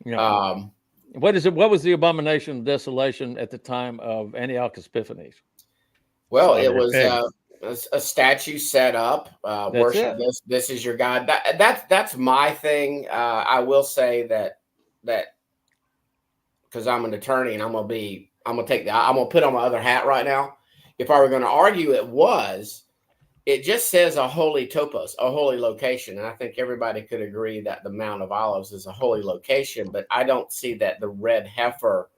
Speaker 3: No. What was the abomination of desolation at the time of Antiochus Epiphanes?
Speaker 4: Well, it was a statue set up, worship this is your God. That's my thing. I will say that because I'm an attorney and I'm gonna put on my other hat right now. If I were going to argue it just says a holy topos, a holy location. And I think everybody could agree that the Mount of Olives is a holy location, but I don't see that the red heifer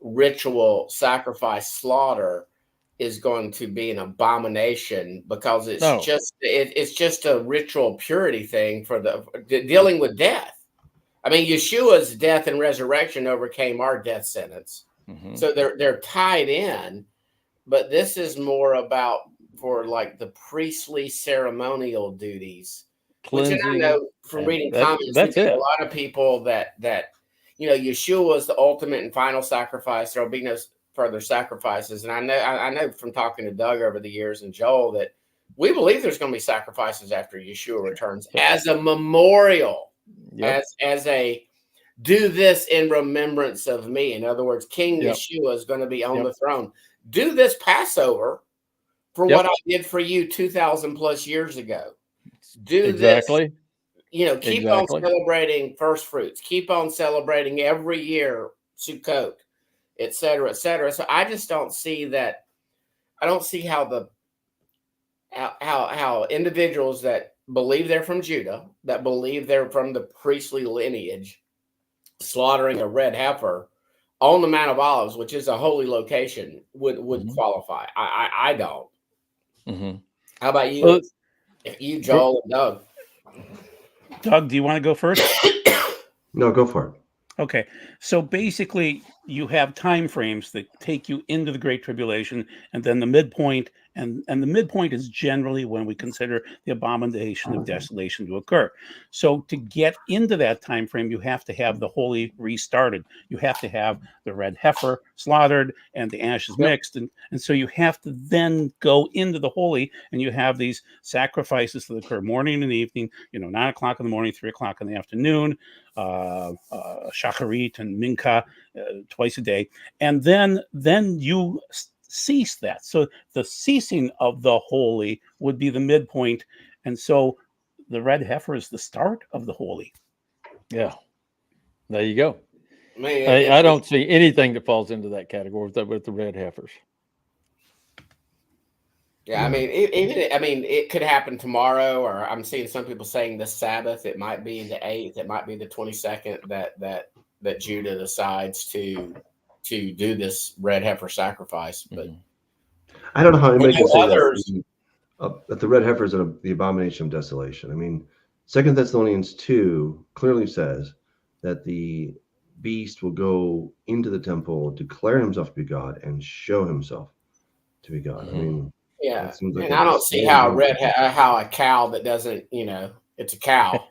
Speaker 4: ritual sacrifice slaughter is going to be an abomination, because it's just a ritual purity thing for dealing with death. I mean, Yeshua's death and resurrection overcame our death sentence. Mm-hmm. So they're tied in, but this is more about for like the priestly ceremonial duties. Cleansing, which I know from reading comments, a lot of people that Yeshua was the ultimate and final sacrifice. There'll be no further sacrifices. And I know from talking to Doug over the years and Joel that we believe there's going to be sacrifices after Yeshua returns as a memorial. As a do this in remembrance of me. In other words, King Yeshua is going to be on the throne. Do this Passover for what I did for you 2,000 plus years ago. Do
Speaker 3: exactly.
Speaker 4: this. You know, keep on celebrating first fruits. Keep on celebrating every year Sukkot, et cetera, et cetera. So I just don't see that. I don't see how how individuals that believe they're from Judah, that believe they're from the priestly lineage, slaughtering a red heifer on the Mount of Olives, which is a holy location, would qualify. I don't. How about you?
Speaker 3: Well,
Speaker 4: you, Joel, and Doug?
Speaker 2: Doug, do you want to go first?
Speaker 1: No, go for it.
Speaker 2: Okay, so basically you have time frames that take you into the Great Tribulation, and then the midpoint, and the midpoint is generally when we consider the abomination of desolation to occur. So to get into that time frame, you have to have the holy restarted. You have to have the red heifer slaughtered and the ashes mixed, and so you have to then go into the holy, and you have these sacrifices that occur morning and evening. 9 o'clock in the morning, 3 o'clock in the afternoon. Shacharit and Mincha twice a day, and then you cease that. So the ceasing of the holy would be the midpoint, and so the red heifer is the start of the holy.
Speaker 3: Yeah, there you go. I don't see anything that falls into that category with the red heifers.
Speaker 4: Yeah, I mean, it could happen tomorrow, or I'm seeing some people saying the Sabbath. It might be the 8th. It might be the 22nd that Judah decides to do this red heifer sacrifice. But
Speaker 1: I don't know how anybody can say that the red heifer is the abomination of desolation. I mean, 2 Thessalonians 2 clearly says that the beast will go into the temple, declare himself to be God, and show himself to be God. I mean.
Speaker 4: Yeah, and I don't see how how a cow that doesn't, it's a cow.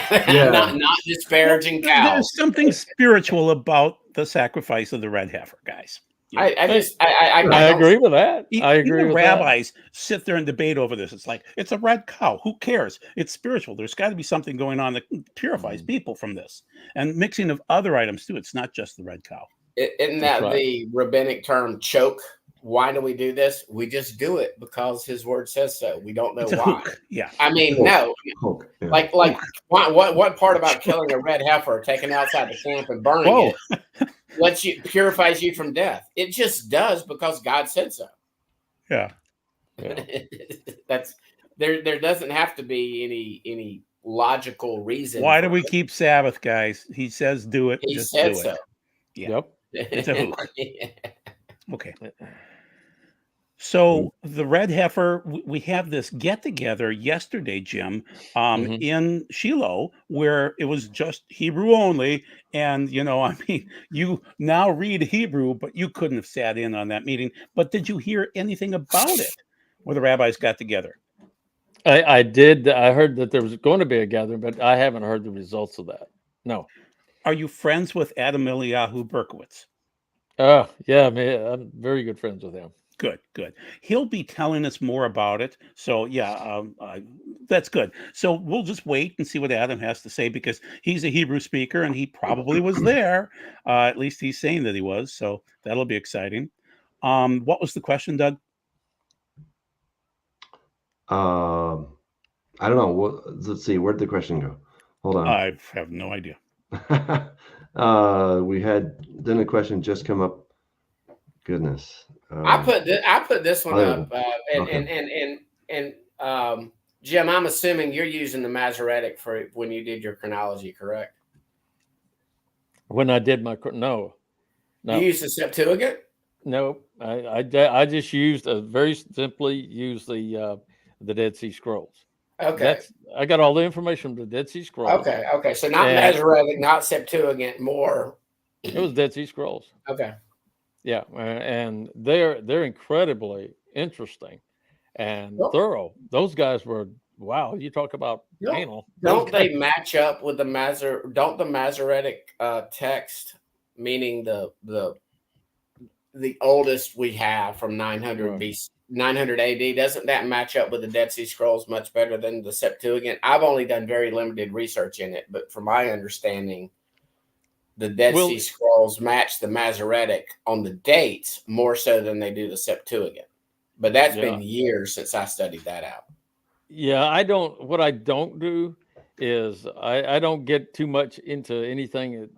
Speaker 4: not disparaging cows.
Speaker 2: There's something spiritual about the sacrifice of the red heifer, guys.
Speaker 4: I
Speaker 3: agree with that. I agree with
Speaker 2: rabbis sit there and debate over this. It's like, it's a red cow. Who cares? It's spiritual. There's got to be something going on that purifies people from this. And mixing of other items too. It's not just the red cow.
Speaker 4: Isn't that the rabbinic term choke? Why do we do this? We just do it because his word says so. We don't know why.
Speaker 2: Yeah.
Speaker 4: I mean, no. Yeah. Like what part about killing a red heifer, taking outside the camp and burning it, purifies you from death? It just does because God said so.
Speaker 2: Yeah.
Speaker 4: That's there doesn't have to be any logical reason.
Speaker 2: Why do we keep Sabbath, guys? He says do it.
Speaker 4: He said so.
Speaker 2: Yeah. Yep. It's a hook. Okay. So the red heifer, we have this get together yesterday, Jim, in Shiloh, where it was just Hebrew only. And, you now read Hebrew, but you couldn't have sat in on that meeting. But did you hear anything about it where the rabbis got together?
Speaker 3: I did. I heard that there was going to be a gathering, but I haven't heard the results of that. No.
Speaker 2: Are you friends with Adam Eliyahu Berkowitz?
Speaker 3: Oh, yeah, man. I'm very good friends with him.
Speaker 2: Good. He'll be telling us more about it. So that's good. So we'll just wait and see what Adam has to say, because he's a Hebrew speaker and he probably was there. At least he's saying that he was. So that'll be exciting. What was the question, Doug?
Speaker 1: I don't know. Let's see. Where'd the question go? Hold on.
Speaker 2: I have no idea.
Speaker 1: We had then a question just come up. Goodness.
Speaker 4: I put this one up, and Jim, I'm assuming you're using the Masoretic for when you did your chronology, correct?
Speaker 3: When I did my no,
Speaker 4: you used the Septuagint?
Speaker 3: No, I just used very simply used the Dead Sea Scrolls.
Speaker 4: Okay,
Speaker 3: I got all the information from the Dead Sea Scrolls.
Speaker 4: Okay, so not Masoretic, not Septuagint, more.
Speaker 3: It was Dead Sea Scrolls.
Speaker 4: Okay.
Speaker 3: Yeah, and they're incredibly interesting and thorough. Those guys were wow. You talk about anal.
Speaker 4: Don't they match up with the Don't the Masoretic text, meaning the oldest we have from 900 BC, 900 AD? Doesn't that match up with the Dead Sea Scrolls much better than the Septuagint? I've only done very limited research in it, but from my understanding, the Dead Sea Scrolls match the Masoretic on the dates more so than they do the Septuagint. But that's been years since I studied that out.
Speaker 3: Yeah, I don't. What I don't do is I don't get too much into anything,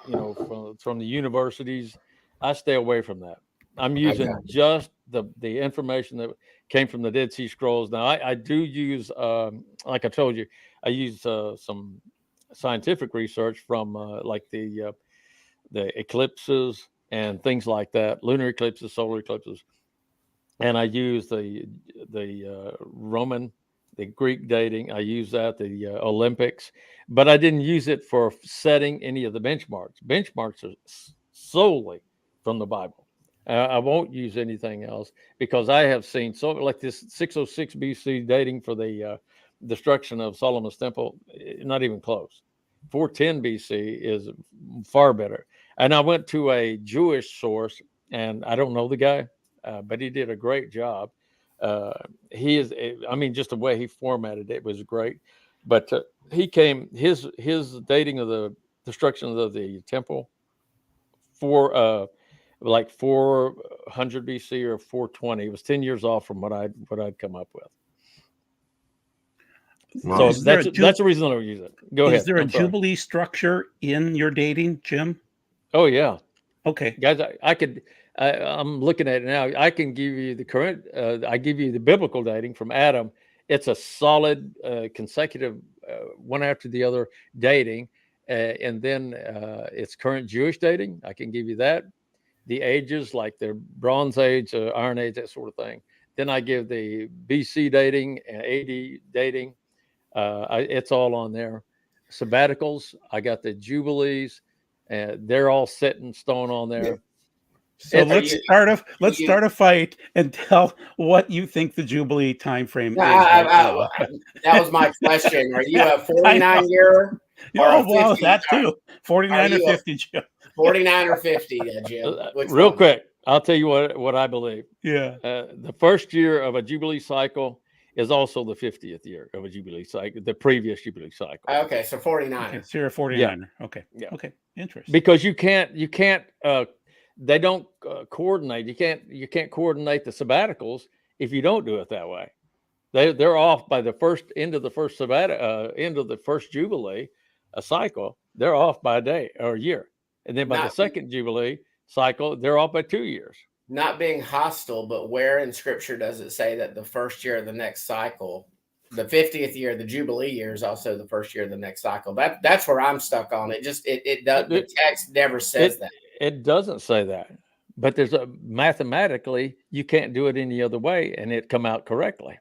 Speaker 3: from the universities. I stay away from that. I'm
Speaker 4: Okay.
Speaker 3: using just the information that came from the Dead Sea Scrolls. Now I do use, like I told you, I use some scientific research from like the eclipses and things like that, lunar eclipses, solar eclipses, and I use the Roman, the Greek dating. I use that, the Olympics, but I didn't use it for setting any of the benchmarks. Benchmarks are solely from the Bible. I won't use anything else because I have seen so like this 606 BC dating for the destruction of Solomon's temple, not even close. 410 BC is far better. And I went to a Jewish source, and I don't know the guy, but he did a great job. He is, I mean, just the way he formatted it was great. But he came his dating of the destruction of the temple for like 400 BC or 420. It was 10 years off from what I'd come up with.
Speaker 1: Wow.
Speaker 3: So that's the reason I don't use it. Go ahead.
Speaker 2: Is there a Jubilee structure in your dating, Jim?
Speaker 3: Oh yeah.
Speaker 2: Okay.
Speaker 3: Guys, I'm looking at it now. I can give you the current. I give you the biblical dating from Adam. It's a solid consecutive one after the other dating, and then it's current Jewish dating. I can give you that. The ages, like the Bronze Age, Iron Age, that sort of thing. Then I give the BC dating and AD dating. It's all on there. Sabbaticals. I got the Jubilees. They're all set in stone on there.
Speaker 2: So let's start a fight and tell what you think the Jubilee time frame is.
Speaker 4: That was my question. Are you a 49-year?
Speaker 2: Oh, well, that too. 49 or 50, Jim.
Speaker 4: 49 or 50, Jim.
Speaker 3: Real quick, I'll tell you what I believe.
Speaker 2: Yeah.
Speaker 3: The first year of a Jubilee cycle is also the 50th year of a Jubilee cycle, the previous Jubilee cycle.
Speaker 4: Okay, so 49.
Speaker 2: Okay, so you're a 49er. Yeah. Okay.
Speaker 3: Yeah.
Speaker 2: Okay. Interesting.
Speaker 3: Because you can't they don't coordinate. You can't coordinate the sabbaticals if you don't do it that way. They're off by the end of the first Jubilee, a cycle. They're off by a day or a year, and then by the second Jubilee cycle, they're off by 2 years.
Speaker 4: Not being hostile, but where in Scripture does it say that the first year of the next cycle, the 50th year, the Jubilee year, is also the first year of the next cycle? That's where I'm stuck on. It just it does. The text never says that.
Speaker 3: It doesn't say that, but there's mathematically you can't do it any other way, and it come out correctly.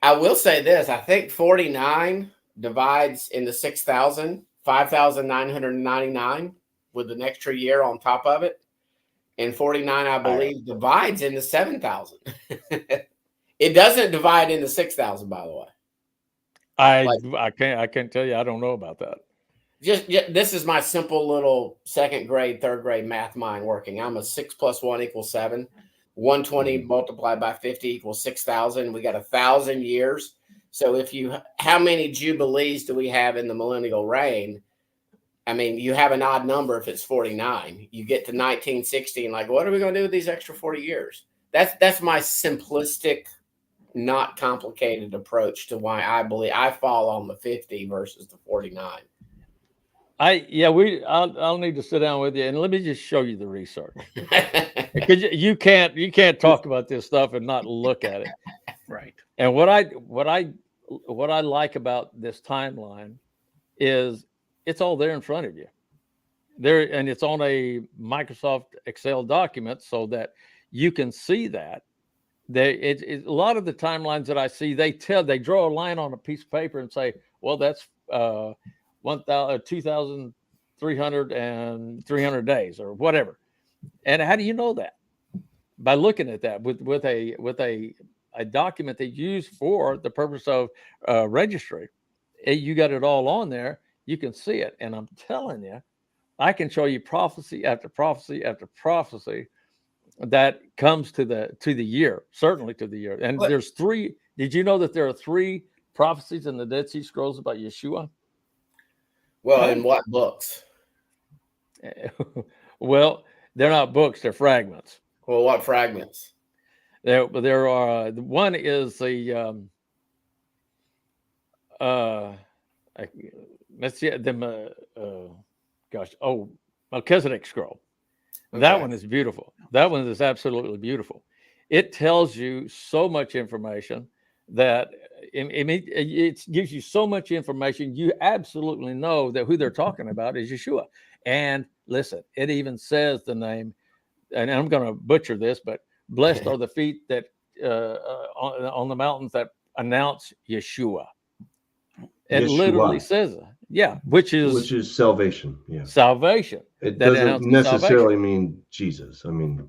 Speaker 4: I will say this: I think 49 divides into 6,000, 5,999 with an extra year on top of it, and 49, I believe, divides into 7,000. It doesn't divide into 6,000, by the way.
Speaker 3: I can't tell you. I don't know about that.
Speaker 4: Just this is my simple little second grade, third grade math mind working. I'm a 6 + 1 = 7. 120 multiplied by 50 equals 6,000. We got 1,000 years. So how many Jubilees do we have in the millennial reign? I mean, you have an odd number if it's 49. You get to 1960 and like, what are we going to do with these extra 40 years? That's my simplistic, not complicated approach to why I believe I fall on the 50 versus the 49.
Speaker 3: I'll need to sit down with you and let me just show you the research, because you can't talk about this stuff and not look at it.
Speaker 2: Right.
Speaker 3: And what I like about this timeline is it's all there in front of you there, and it's on a Microsoft Excel document so that you can see that. A lot of the timelines that I see, they draw a line on a piece of paper and say, well, that's 2,300 and 300 days or whatever. And how do you know that? By looking at that with a document they use for the purpose of registry. You got it all on there. You can see it. And I'm telling you, I can show you prophecy after prophecy after prophecy that comes to the year, certainly to the year. And there's 3. Did you know that there are 3 prophecies in the Dead Sea Scrolls about Yeshua?
Speaker 4: Well, in what books?
Speaker 3: Well, they're not books; they're fragments.
Speaker 4: Well, what fragments?
Speaker 3: There are. One is the let's see the Melchizedek scroll. That one is beautiful. That one is absolutely beautiful. It tells you so much information that it gives you so much information. You absolutely know that who they're talking about is Yeshua. And listen, it even says the name, and I'm going to butcher this, but blessed are the feet that on the mountains that announce Yeshua. It literally says, which is
Speaker 1: salvation. Yeah,
Speaker 3: salvation.
Speaker 1: It doesn't necessarily mean Jesus. I mean,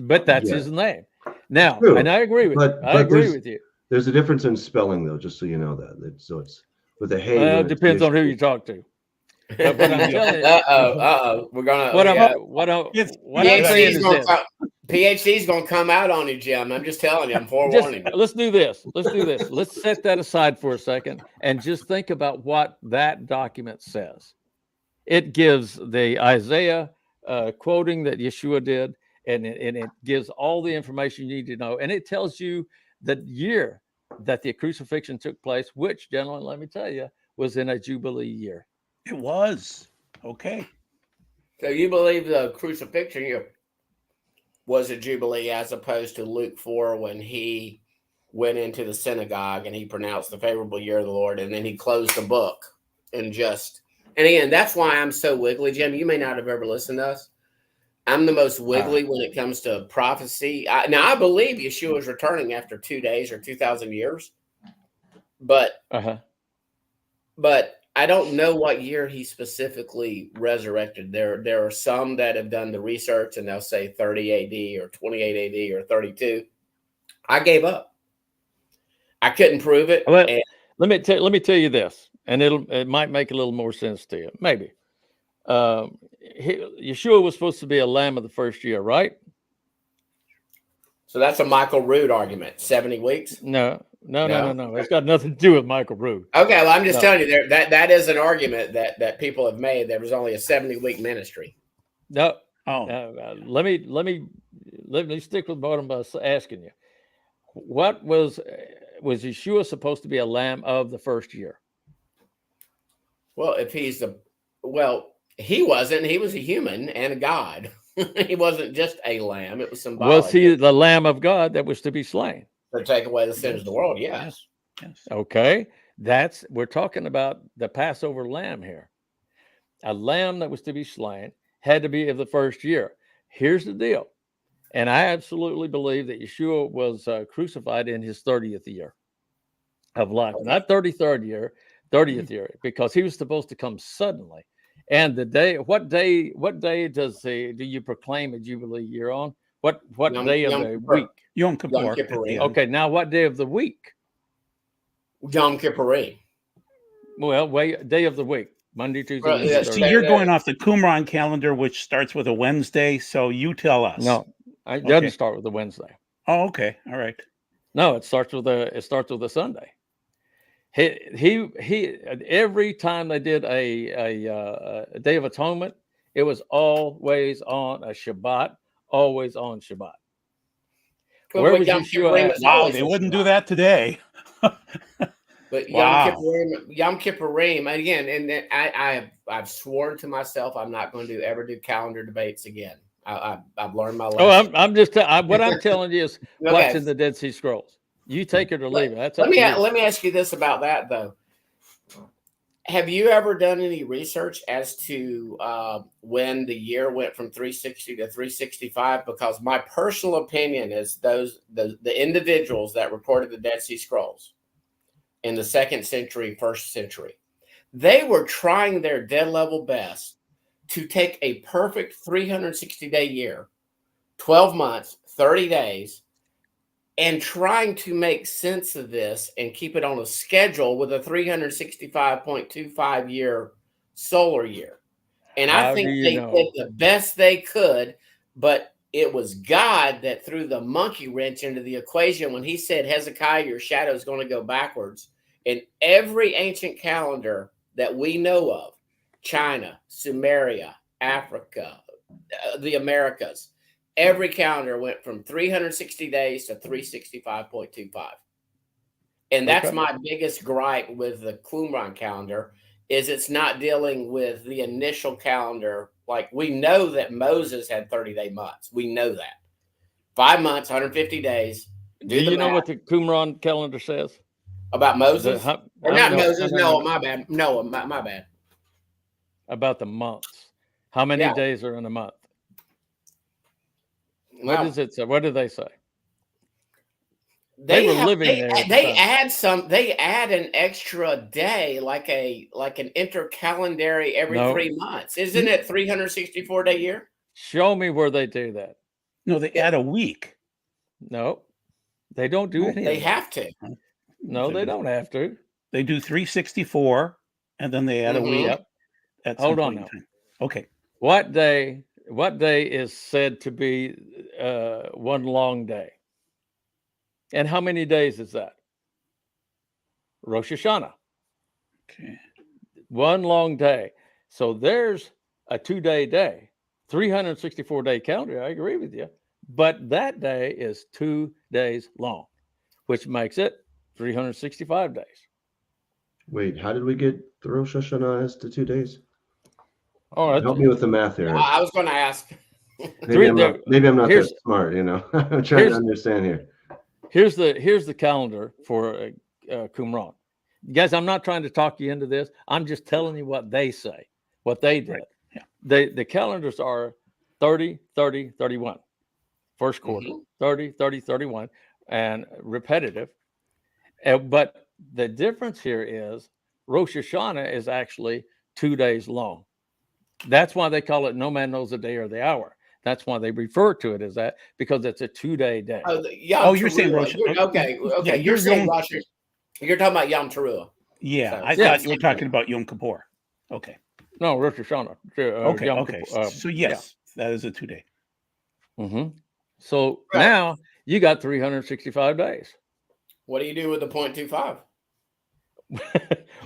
Speaker 3: but that's his name. Now, and I agree with you. I agree with you.
Speaker 1: There's a difference in spelling, though, just so you know that. So it's with a hey.
Speaker 3: It depends on who you talk to. But what I'm telling you,
Speaker 4: we're gonna.
Speaker 3: What I'm saying is this.
Speaker 4: PhD's gonna come out on you, Jim. I'm just telling you. I'm forewarning you.
Speaker 3: Let's do this. Let's set that aside for a second and just think about what that document says. It gives the Isaiah quoting that Yeshua did, and it gives all the information you need to know, and it tells you the year that the crucifixion took place, which, gentlemen, let me tell you, was in a Jubilee year.
Speaker 2: It was. Okay.
Speaker 4: So you believe the crucifixion year was a Jubilee as opposed to Luke 4 when he went into the synagogue and he pronounced the favorable year of the Lord, and then he closed the book and again, that's why I'm so wiggly, Jim. You may not have ever listened to us. I'm the most wiggly when it comes to prophecy. Now, I believe Yeshua is returning after 2 days or 2,000 years, but I don't know what year he specifically resurrected. There are some that have done the research and they'll say 30 AD or 28 AD or 32. I gave up. I couldn't prove it.
Speaker 3: Well, let me tell you this, and it might make a little more sense to you. Maybe. Yeshua was supposed to be a lamb of the first year, right?
Speaker 4: So that's a Michael Rood argument. 70 weeks?
Speaker 3: No. It's got nothing to do with Michael Rood.
Speaker 4: Okay, well, I'm just telling you that is an argument that people have made. There was only a 70-week ministry.
Speaker 3: No. Let me stick with what I'm asking you. What was Yeshua supposed to be a lamb of the first year?
Speaker 4: Well, he wasn't. He was a human and a God. He wasn't just a lamb. It was symbolic.
Speaker 3: Was he the Lamb of God that was to be slain?
Speaker 4: To take away the sins of the world, yes.
Speaker 3: Okay. We're talking about the Passover lamb here. A lamb that was to be slain had to be of the first year. Here's the deal. And I absolutely believe that Yeshua was crucified in his 30th year of life, not 33rd year, 30th year, because he was supposed to come suddenly. And what day do you proclaim a Jubilee year on? What day of the week?
Speaker 2: Yom Kippur.
Speaker 3: Okay, now what day of the week?
Speaker 4: Yom Kippur.
Speaker 3: Well, day of the week. Monday, Tuesday, Wednesday, Thursday.
Speaker 2: See, you're going off the Qumran calendar, which starts with a Wednesday. So you tell us.
Speaker 3: No, it doesn't start with a Wednesday.
Speaker 2: Oh, okay. All right.
Speaker 3: No, it starts with a Sunday. He every time they did a Day of Atonement, it was always on a Shabbat, always on Shabbat.
Speaker 4: Where was Yeshua?
Speaker 2: Wow, they wouldn't do that today.
Speaker 4: But Yom Kippurim again, and I've sworn to myself I'm not going to ever do calendar debates again. I've learned my lesson.
Speaker 3: What I'm telling you is what's in the Dead Sea Scrolls. You take it or leave it.
Speaker 4: Let me ask you this about that though. Have you ever done any research as to when the year went from 360 to 365? Because my personal opinion is the individuals that recorded the Dead Sea Scrolls in the 2nd century, 1st century, they were trying their dead level best to take a perfect 360-day year, 12 months, 30 days, and trying to make sense of this and keep it on a schedule with a 365.25 year solar year. And I think they did the best they could, but it was God that threw the monkey wrench into the equation when he said, Hezekiah, your shadow is going to go backwards. In every ancient calendar that we know of, China, Sumeria, Africa, the Americas, every calendar went from 360 days to 365.25. And that's my biggest gripe with the Qumran calendar, is it's not dealing with the initial calendar. Like, we know that Moses had 30-day months. We know that. 5 months, 150 days.
Speaker 3: Do you know what the Qumran calendar says?
Speaker 4: About Moses? Or not Moses. No, my bad. No, my bad.
Speaker 3: About the months. How many days are in a month? What does it say? What do they say? They
Speaker 4: add an extra day, like an intercalendary every 3 months. Isn't it 364-day year?
Speaker 3: Show me where they do that.
Speaker 2: No, they add a week.
Speaker 3: No, they don't do anything.
Speaker 4: They have to.
Speaker 3: No, they don't have to.
Speaker 2: They do 364, and then they add a week.
Speaker 3: Hold on now.
Speaker 2: Okay.
Speaker 3: What day is said to be one long day? And how many days is that? Rosh Hashanah.
Speaker 2: Okay.
Speaker 3: One long day. So there's a 2-day day, 364-day calendar. I agree with you. But that day is 2 days long, which makes it 365 days.
Speaker 1: Wait, how did we get the Rosh Hashanah as to 2 days?
Speaker 3: All right.
Speaker 1: Help me with the math here.
Speaker 4: I was going to ask.
Speaker 1: Maybe I'm not that smart, I'm trying to understand here.
Speaker 3: Here's the calendar for Qumran. Guys, I'm not trying to talk you into this. I'm just telling you what they say, what they did.
Speaker 2: Right. Yeah.
Speaker 3: The calendars are 30, 30, 31. First quarter, 30, 30, 31, and repetitive. But the difference here is Rosh Hashanah is actually 2 days long. That's why they call it no man knows the day or the hour. That's why they refer to it as that, because it's a 2-day day.
Speaker 2: You're saying Rosh Hashanah.
Speaker 4: Okay.
Speaker 2: Yeah,
Speaker 4: you're saying Rosh Hashanah. You're talking about Yom Teruah.
Speaker 2: Yeah, I thought you were talking about Yom Kippur. Okay.
Speaker 3: No, Rosh Hashanah.
Speaker 2: Okay. So yes, that is a 2-day.
Speaker 3: So now you got 365 days.
Speaker 4: What do you do with the 0.25?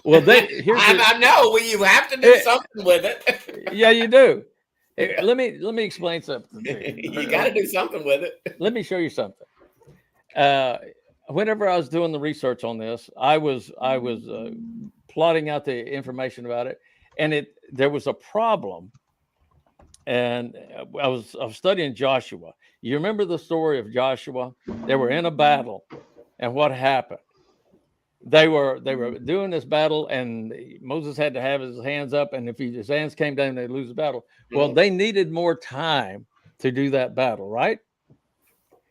Speaker 3: Well,
Speaker 4: I know you have to do something with it.
Speaker 3: Yeah, you do. Let me explain something to you.
Speaker 4: You got to do something with it.
Speaker 3: Let me show you something. Whenever I was doing the research on this, I was plotting out the information about it, and there was a problem. And I was studying Joshua. You remember the story of Joshua? They were in a battle, and what happened? They were doing this battle, and Moses had to have his hands up, and if his hands came down, they'd lose the battle. Well, they needed more time to do that battle, right?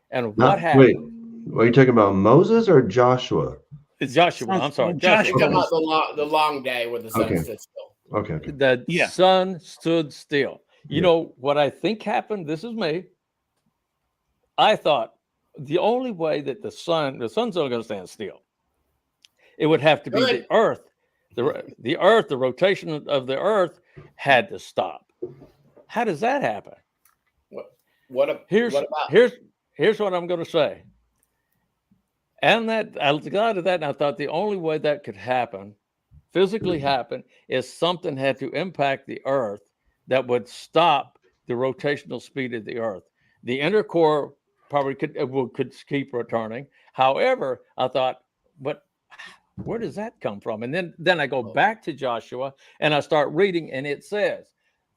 Speaker 3: And what happened?
Speaker 1: Wait, are you talking about Moses or Joshua?
Speaker 3: It's Joshua. I'm sorry.
Speaker 4: Joshua. You're talking about the long day where the sun stood still.
Speaker 1: Okay.
Speaker 3: The sun stood still. You know what I think happened? This is me. I thought the only way that the sun's not going to stand still. It would have to be the earth. The earth, the rotation of the earth had to stop. How does that happen?
Speaker 4: Here's
Speaker 3: what I'm going to say. And I got to that, and I thought the only way that could happen, physically happen, is something had to impact the earth that would stop the rotational speed of the earth. The inner core probably could keep returning. However, I thought, where does that come from? And then I go back to Joshua and I start reading, and it says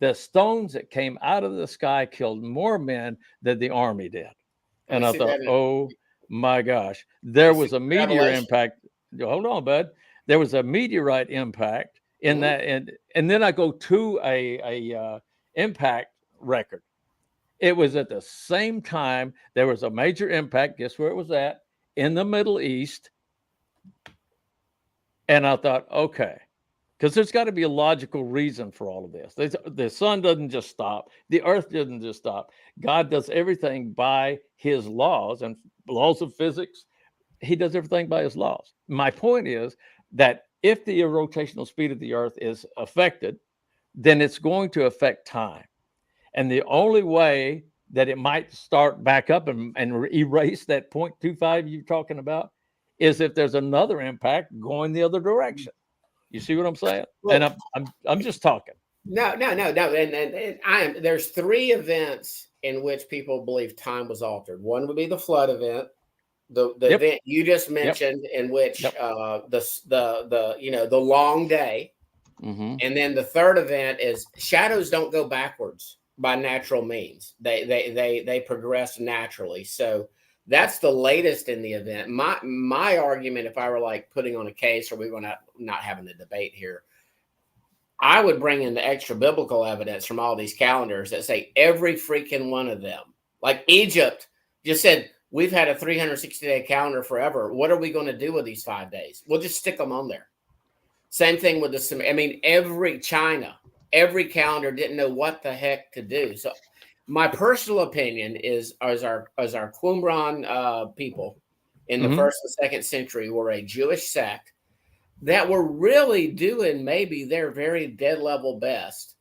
Speaker 3: the stones that came out of the sky killed more men than the army did. And I thought, oh my gosh, there was a meteor impact. Hold on, bud. There was a meteorite impact in that, and then I go to a impact record. It was at the same time there was a major impact. Guess where it was at? In the Middle East. And I thought, okay, because there's got to be a logical reason for all of this. The sun doesn't just stop. The earth doesn't just stop. God does everything by his laws and laws of physics. He does everything by his laws. My point is that if the rotational speed of the earth is affected, then it's going to affect time. And the only way that it might start back up and erase that 0.25 you're talking about is if there's another impact going the other direction. You see what I'm saying? Well, and I'm just talking.
Speaker 4: No. And there's 3 events in which people believe time was altered. One would be the flood event. the event you just mentioned, in which the long day, and then the third event is shadows don't go backwards by natural means. They progress naturally. So that's the latest in the event. My argument, if I were like putting on a case, or we were not having a debate here, I would bring in the extra biblical evidence from all these calendars that say every freaking one of them, like Egypt just said, we've had a 360-day calendar forever. What are we going to do with these 5 days? We'll just stick them on there. Same thing with every calendar didn't know what the heck to do. So my personal opinion is, as our Qumran people in the 1st and 2nd century were a Jewish sect that were really doing maybe their very dead level best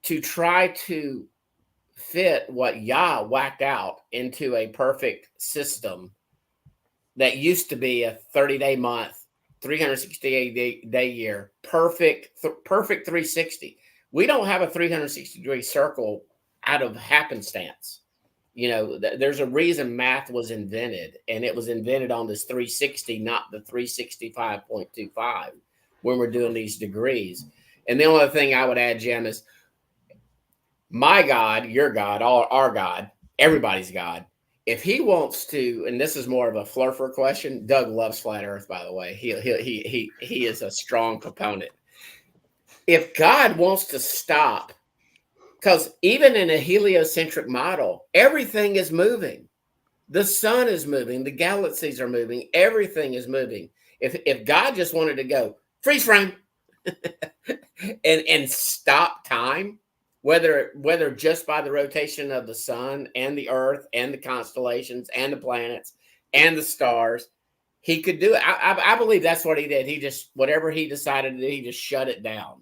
Speaker 4: to try to fit what Yah whacked out into a perfect system that used to be a 30-day month, 360-day year, perfect 360. We don't have a 360-degree circle out of happenstance. There's a reason math was invented, and it was invented on this 360, not the 365.25 when we're doing these degrees. And the only thing I would add, Jim, is my God, your God, our God, everybody's God. If he wants to, and this is more of a flurfer question, Doug loves flat Earth, by the way. He is a strong proponent. If God wants to stop, because even in a heliocentric model, everything is moving. The sun is moving, the galaxies are moving, everything is moving. If God just wanted to go freeze frame and stop time, whether just by the rotation of the sun and the earth and the constellations and the planets and the stars, he could do it. I believe that's what he did. He just, whatever he decided to do, he just shut it down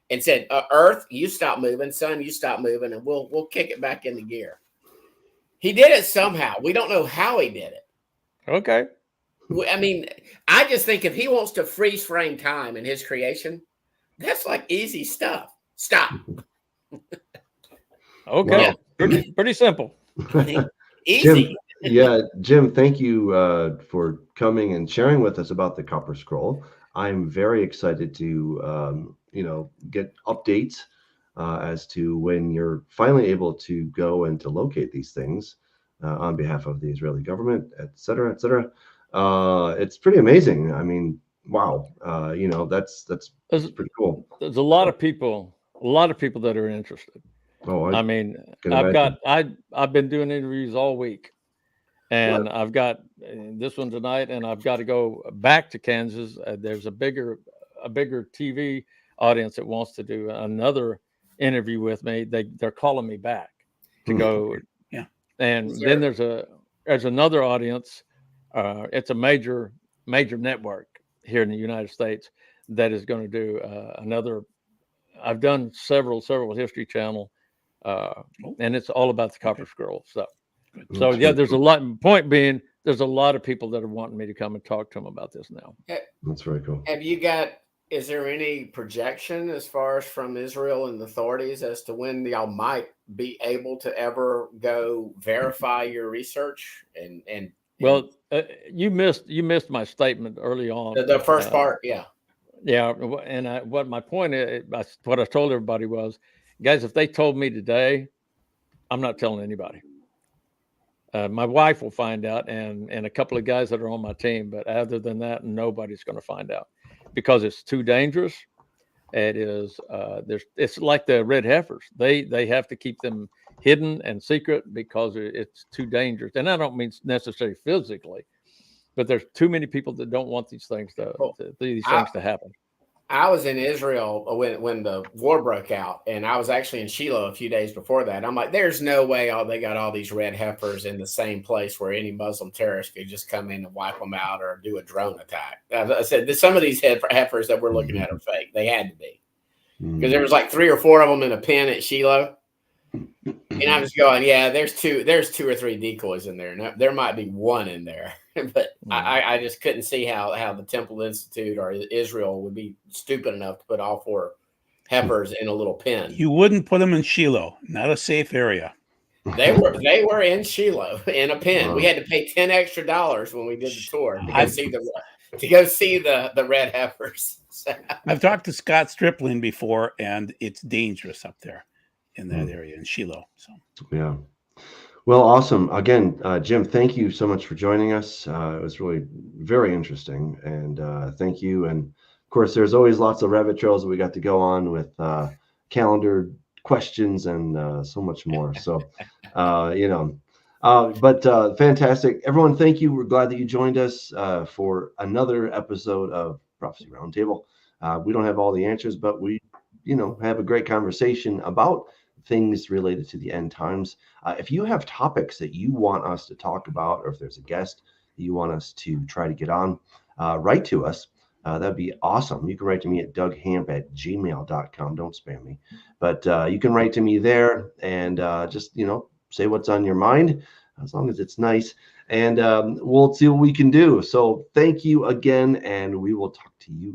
Speaker 4: and said, Earth, you stop moving, sun, you stop moving, and we'll kick it back into gear. He did it somehow. We don't know how he did it.
Speaker 3: Okay.
Speaker 4: I just think if he wants to freeze frame time in his creation, that's like easy stuff. Stop.
Speaker 3: Okay. Wow. Pretty simple.
Speaker 4: Easy.
Speaker 1: Jim, thank you for coming and sharing with us about the Copper Scroll. I'm very excited to get updates as to when you're finally able to go and to locate these things on behalf of the Israeli government, et cetera, et cetera. It's pretty amazing. Wow. That's pretty cool.
Speaker 3: There's a lot of people that are interested. I've been doing interviews all week, and I've got this one tonight, and I've got to go back to Kansas. There's a bigger TV audience that wants to do another interview with me. They're calling me back to go.
Speaker 2: Yeah.
Speaker 3: And then there's another audience. It's a major network here in the United States that is going to do another. I've done several History Channel, and it's all about the Copper Scroll stuff. So there's a lot. Point being, there's a lot of people that are wanting me to come and talk to them about this now.
Speaker 1: That's very cool.
Speaker 4: Is there any projection as far as from Israel and the authorities as to when y'all might be able to ever go verify your research?
Speaker 3: Well, you missed my statement early on.
Speaker 4: The first part, yeah.
Speaker 3: Yeah, and what my point is, what I told everybody was, guys, if they told me today, I'm not telling anybody. My wife will find out, and a couple of guys that are on my team, but other than that, nobody's going to find out because it's too dangerous. It is. It's like the red heifers. They have to keep them hidden and secret because it's too dangerous. And I don't mean necessarily physically, but there's too many people that don't want these things to happen.
Speaker 4: I was in Israel when the war broke out, and I was actually in Shiloh a few days before that. I'm like, there's no way they got all these red heifers in the same place where any Muslim terrorist could just come in and wipe them out or do a drone attack. I said, some of these heifers that we're looking at are fake. They had to be. Because there was like 3 or 4 of them in a pen at Shiloh. And I was going, yeah, there's 2 or 3 decoys in there. No, there might be 1 in there. But I just couldn't see how the Temple Institute or Israel would be stupid enough to put all 4 heifers in a little pen.
Speaker 2: You wouldn't put them in Shiloh, not a safe area.
Speaker 4: They were in Shiloh in a pen. We had to pay $10 extra when we did the tour to go see the red heifers.
Speaker 2: I've talked to Scott Stripling before, and it's dangerous up there in that area in Shiloh. So
Speaker 1: yeah. Well, awesome. Again, Jim, thank you so much for joining us. It was really very interesting, and thank you. And of course, there's always lots of rabbit trails that we got to go on with calendar questions and so much more. So, but fantastic. Everyone, thank you. We're glad that you joined us for another episode of Prophecy Roundtable. We don't have all the answers, but we, have a great conversation about things related to the end times. If you have topics that you want us to talk about, or if there's a guest that you want us to try to get on, write to us. That'd be awesome. You can write to me at doughamp@gmail.com. Don't spam me, but you can write to me there and just, say what's on your mind, as long as it's nice, and we'll see what we can do. So thank you again, and we will talk to you